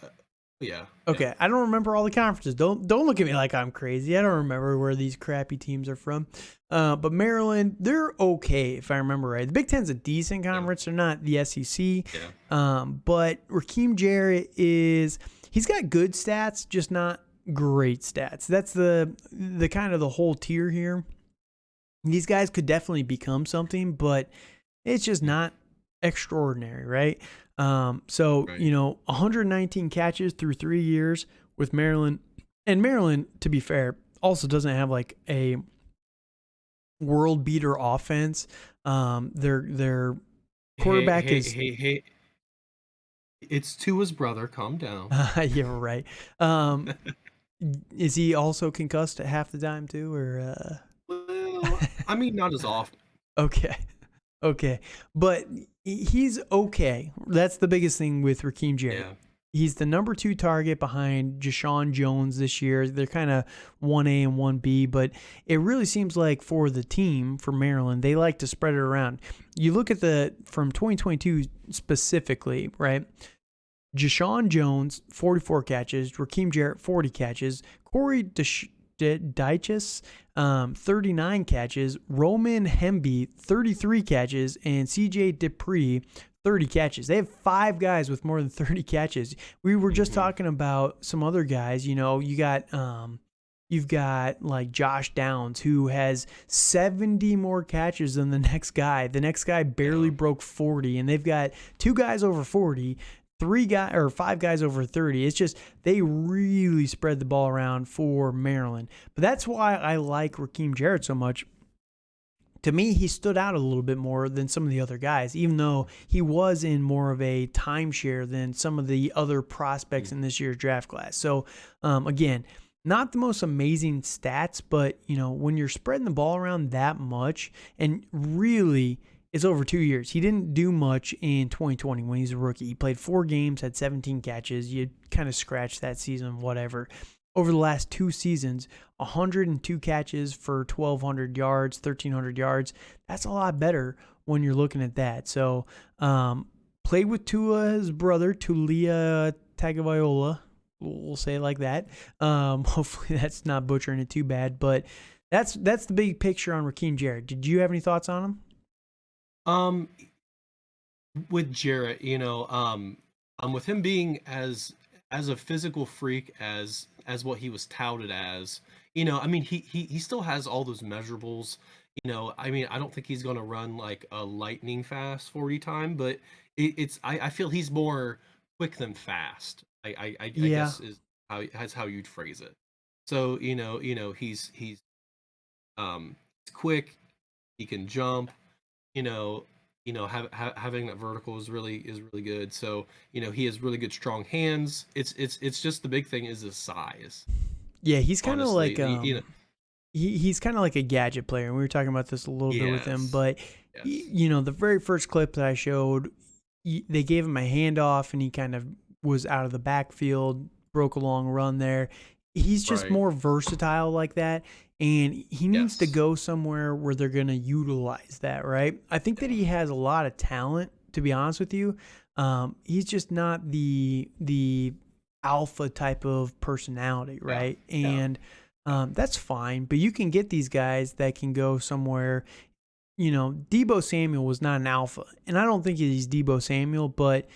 Yeah. Okay. Yeah. I don't remember all the conferences. Don't look at me like I'm crazy. I don't remember where these crappy teams are from. But Maryland, they're okay if I remember right. The Big Ten's a decent conference. They're not the SEC. Yeah. But Raheem Jarrett he's got good stats, just not great stats. That's the kind of the whole tier here. These guys could definitely become something, but it's just not extraordinary, right? So, 119 catches through 3 years with Maryland. And Maryland, to be fair, also doesn't have like a world beater offense. Their quarterback is. Hey. It's Tua's brother. Calm down. Yeah, right. Is he also concussed at half the time too, or? Well, I mean, not as often. Okay. But he's okay. That's the biggest thing with Raheem Jarrett. Yeah. He's the number 2 target behind Jashawn Jones this year. They're kind of 1A and 1B, but it really seems like for the team, for Maryland, they like to spread it around. You look at from 2022 specifically, right? Jashawn Jones, 44 catches. Raheem Jarrett, 40 catches. Corey Dyches, 39 catches. Roman Hemby, 33 catches. And CJ Dupree, 30 catches. They have 5 guys with more than 30 catches. We were just talking about some other guys. You've got like Josh Downs, who has 70 more catches than the next guy. The next guy barely broke 40, and they've got 2 guys over 40. 5 guys over 30. It's just they really spread the ball around for Maryland. But that's why I like Raheem Jarrett so much. To me, he stood out a little bit more than some of the other guys, even though he was in more of a timeshare than some of the other prospects in this year's draft class. So, again, not the most amazing stats, but, when you're spreading the ball around that much, and really it's over 2 years. He didn't do much in 2020 when he's a rookie. He played 4 games, had 17 catches. You kind of scratched that season, whatever. Over the last 2 seasons, 102 catches for 1,200 yards, 1,300 yards. That's a lot better when you're looking at that. So, played with Tua's brother, Tulia Tagovailoa. We'll say it like that. Hopefully that's not butchering it too bad. But that's the big picture on Raheem Jarrett. Did you have any thoughts on him? With Jarrett, with him being as a physical freak as what he was touted as, I mean, he still has all those measurables. I mean, I don't think he's going to run like a lightning fast 40 time, but I feel he's more quick than fast. I guess is how you'd phrase it. So, he's quick, he can jump. Having that vertical is really good. So, he has really good strong hands. It's just the big thing is his size. Yeah, he's kind of like he's kind of like a gadget player. And we were talking about this a little bit with him, but the very first clip that I showed, they gave him a handoff and he kind of was out of the backfield, broke a long run there. He's just more versatile like that. And he needs to go somewhere where they're going to utilize that, right? I think that he has a lot of talent, to be honest with you. He's just not the alpha type of personality, right? And that's fine. But you can get these guys that can go somewhere. Deebo Samuel was not an alpha. And I don't think he's Deebo Samuel, but,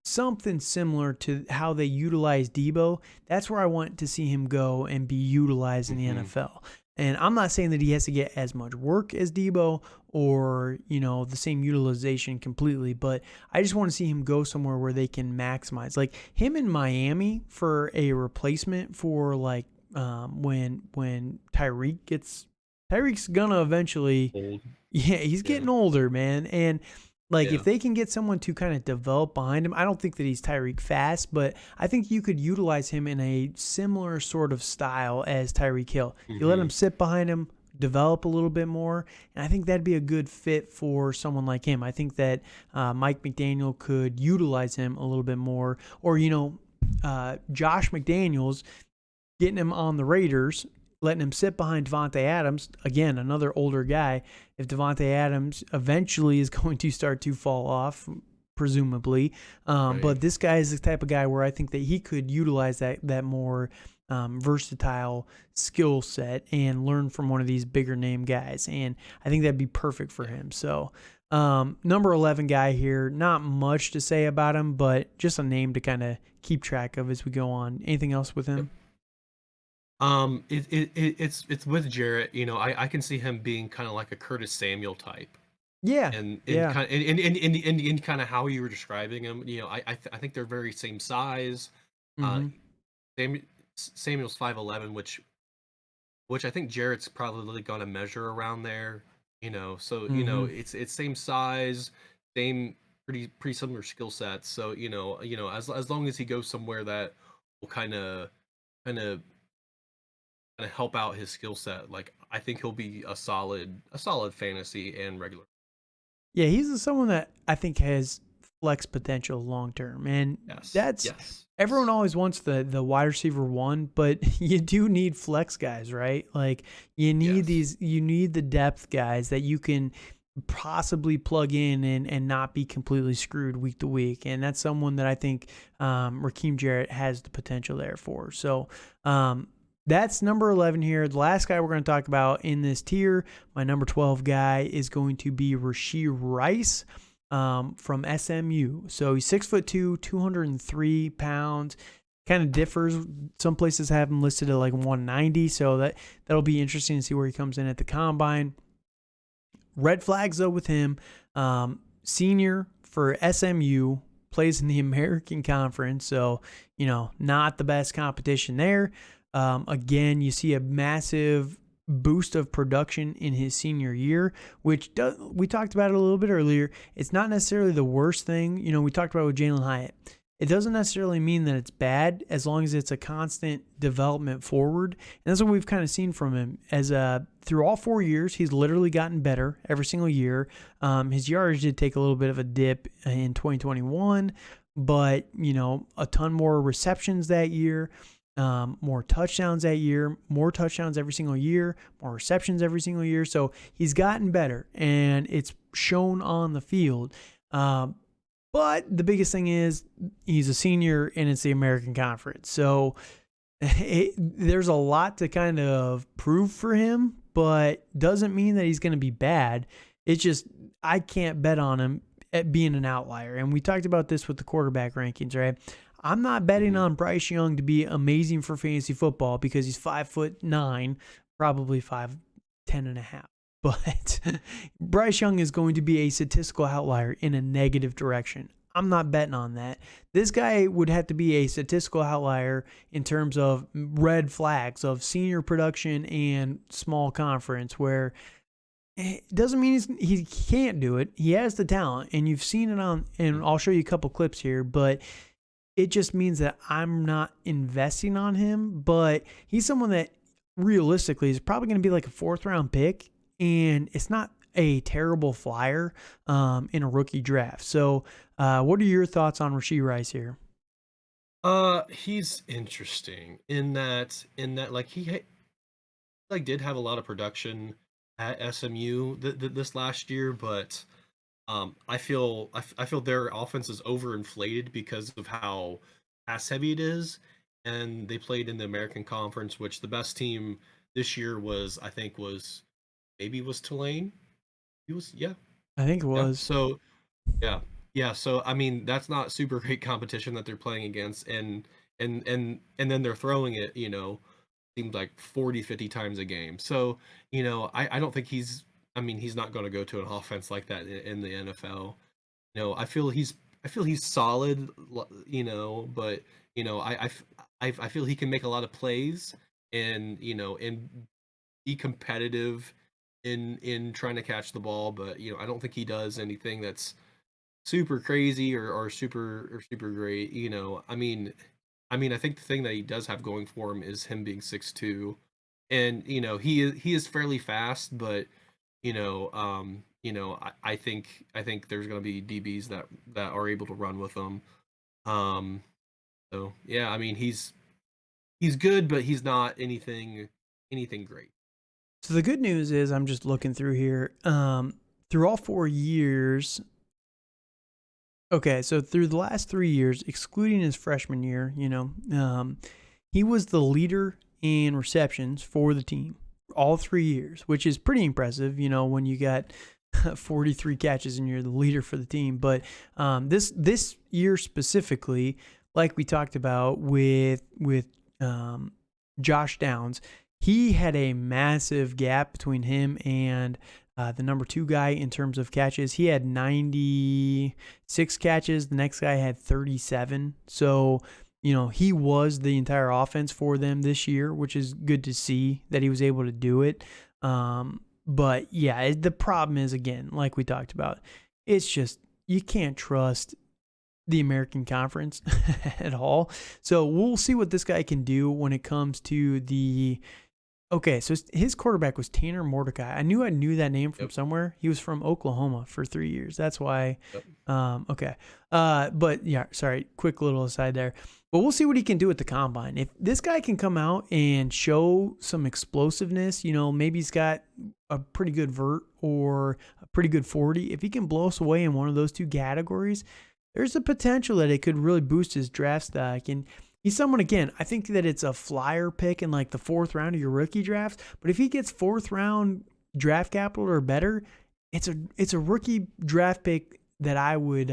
something similar to how they utilize Deebo. That's where I want to see him go and be utilized in the NFL. And I'm not saying that he has to get as much work as Debo or, the same utilization completely, but I just want to see him go somewhere where they can maximize. Like him in Miami for a replacement for like when Tyreek's gonna eventually, Old. yeah, he's Yeah. getting older, man. And like if Yeah. they can get someone to kind of develop behind him, I don't think that he's Tyreek fast, but I think you could utilize him in a similar sort of style as Tyreek Hill. You let him Hmm. sit behind him, develop a little bit more, and I think that'd be a good fit for someone like him. I think that Mike McDaniel could utilize him a little bit more, or Josh McDaniels getting him on the Raiders, letting him sit behind Devontae Adams, again, another older guy. If Devontae Adams eventually is going to start to fall off, presumably, Right. but this guy is the type of guy where I think that he could utilize that more versatile skill set and learn from one of these bigger name guys, and I think that'd be perfect for Yeah. him. So. Number 11 guy here, not much to say about him, but just a name to kind of keep track of as we go on. Anything else with Yep. him? It's with Jarrett. I can see him being kind of like a Curtis Samuel type, Yeah, and yeah. kind in kind of how you were describing him. I think they're very same size. Uh, Mm-hmm. Sam, Samuel's 5'11", which I think Jarrett's probably going to measure around there. So Mm-hmm. it's same size, same pretty similar skill sets. So as long as he goes somewhere that will kind of help out his skill set, like I think he'll be a solid fantasy and regular. Yeah, he's someone that I think has flex potential long term, and Yes, that's yes, everyone yes, always wants the wide receiver one, but you do need flex guys, right? Like yes. you need the depth guys that you can possibly plug in and not be completely screwed week to week, and that's someone that I think Raheem Jarrett has the potential there for. So. That's number 11 here. The last guy we're going to talk about in this tier, my number 12 guy, is going to be Rashee Rice from SMU. So he's 6'2", 203 pounds. Kind of differs. Some places have him listed at like 190. So that'll be interesting to see where he comes in at the combine. Red flags though with him. Senior for SMU, plays in the American Conference, so not the best competition there. Again, you see a massive boost of production in his senior year, which we talked about it a little bit earlier. It's not necessarily the worst thing. We talked about with Jalen Hyatt. It doesn't necessarily mean that it's bad as long as it's a constant development forward. And that's what we've kind of seen from him. As through all 4 years, he's literally gotten better every single year. His yardage did take a little bit of a dip in 2021, but a ton more receptions that year. More touchdowns that year, more touchdowns every single year, more receptions every single year. So he's gotten better, and it's shown on the field. But the biggest thing is he's a senior, and it's the American Conference. So there's a lot to kind of prove for him, but doesn't mean that he's going to be bad. It's just I can't bet on him at being an outlier. And we talked about this with the quarterback rankings, right? I'm not betting Hmm. on Bryce Young to be amazing for fantasy football because he's 5'9", probably 5'10" and a half. But Bryce Young is going to be a statistical outlier in a negative direction. I'm not betting on that. This guy would have to be a statistical outlier in terms of red flags of senior production and small conference, where it doesn't mean he can't do it. He has the talent, and you've seen it on, and I'll show you a couple clips here, but it just means that I'm not investing on him. But he's someone that realistically is probably going to be like a fourth round pick, and it's not a terrible flyer in a rookie draft. So, what are your thoughts on Rashee Rice here? He's interesting in that like like did have a lot of production at SMU this last year, but I feel their offense is overinflated because of how pass heavy it is, and they played in the American Conference, which the best team this year was Tulane. He was yeah I think it yeah. was. So yeah yeah. So I mean that's not super great competition that they're playing against, and then they're throwing it. seems like 40, 50 times a game. So, I don't think he's not going to go to an offense like that in the NFL. I feel he's solid, but I feel he can make a lot of plays and be competitive in trying to catch the ball, but I don't think he does anything that's super crazy or super great. I think the thing that he does have going for him is him being 6'2", and he is fairly fast, but I think there's going to be DBs that are able to run with him. Um, so yeah, he's good, but he's not anything great. So the good news is I'm just looking through here. Through all 4 years. Okay, so through the last 3 years, excluding his freshman year, he was the leader in receptions for the team all 3 years, which is pretty impressive, when you got 43 catches and you're the leader for the team. But this year specifically, like we talked about with Josh Downs, he had a massive gap between him and the number 2 guy in terms of catches. He had 96 catches. The next guy had 37. So, he was the entire offense for them this year, which is good to see that he was able to do it. But yeah, the problem is, again, like we talked about, it's just you can't trust the American Conference at all. So we'll see what this guy can do when it comes to the. Okay, so his quarterback was Tanner Mordecai. I knew that name from somewhere. He was from Oklahoma for 3 years. That's why. Yep. Okay. But yeah, sorry. Quick little aside there. But we'll see what he can do at the combine. If this guy can come out and show some explosiveness, maybe he's got a pretty good vert or a pretty good 40. If he can blow us away in one of those 2 categories, there's a potential that it could really boost his draft stock. And he's someone, again, I think that it's a flyer pick in like the 4th round of your rookie draft. But if he gets 4th round draft capital or better, it's a rookie draft pick that I would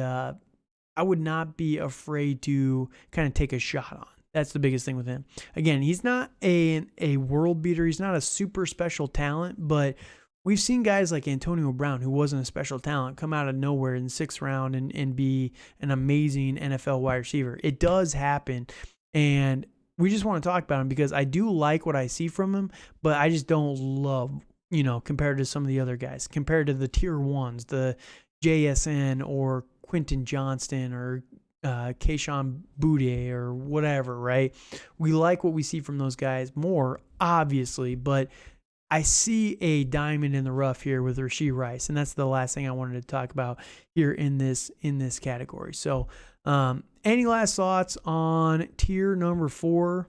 not be afraid to kind of take a shot on. That's the biggest thing with him. Again, he's not a world beater. He's not a super special talent, but we've seen guys like Antonio Brown, who wasn't a special talent, come out of nowhere in the 6th round and be an amazing NFL wide receiver. It does happen. And we just want to talk about him because I do like what I see from him, but I just don't love, compared to some of the other guys, compared to the tier 1s, the JSN or Quentin Johnston or Kayshon Boutte or whatever, right? We like what we see from those guys more, obviously, but I see a diamond in the rough here with Rashee Rice, and that's the last thing I wanted to talk about here in this category. So, any last thoughts on tier number 4?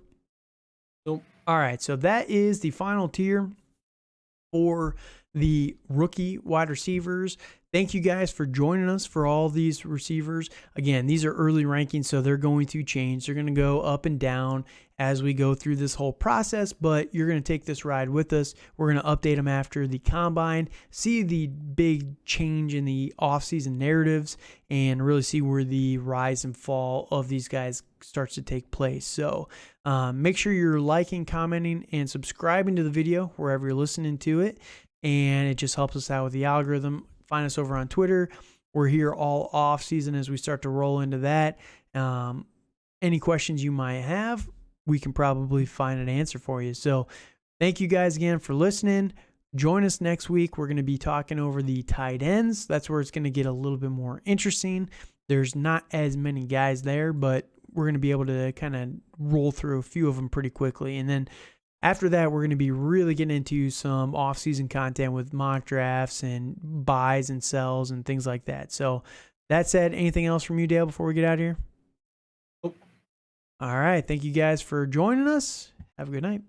Nope. All right, so that is the final tier for the rookie wide receivers. Thank you guys for joining us for all these receivers. Again, these are early rankings, so they're going to change. They're going to go up and down as we go through this whole process, but you're going to take this ride with us. We're going to update them after the combine, see the big change in the offseason narratives, and really see where the rise and fall of these guys starts to take place. So make sure you're liking, commenting, and subscribing to the video wherever you're listening to it, and it just helps us out with the algorithm. Find us over on Twitter. We're here all off season as we start to roll into that. Any questions you might have, we can probably find an answer for you. So thank you guys again for listening. Join us next week. We're going to be talking over the tight ends. That's where it's going to get a little bit more interesting. There's not as many guys there, but we're going to be able to kind of roll through a few of them pretty quickly. And then after that, we're going to be really getting into some off-season content with mock drafts and buys and sells and things like that. So that said, anything else from you, Dale, before we get out of here? Nope. All right. Thank you guys for joining us. Have a good night.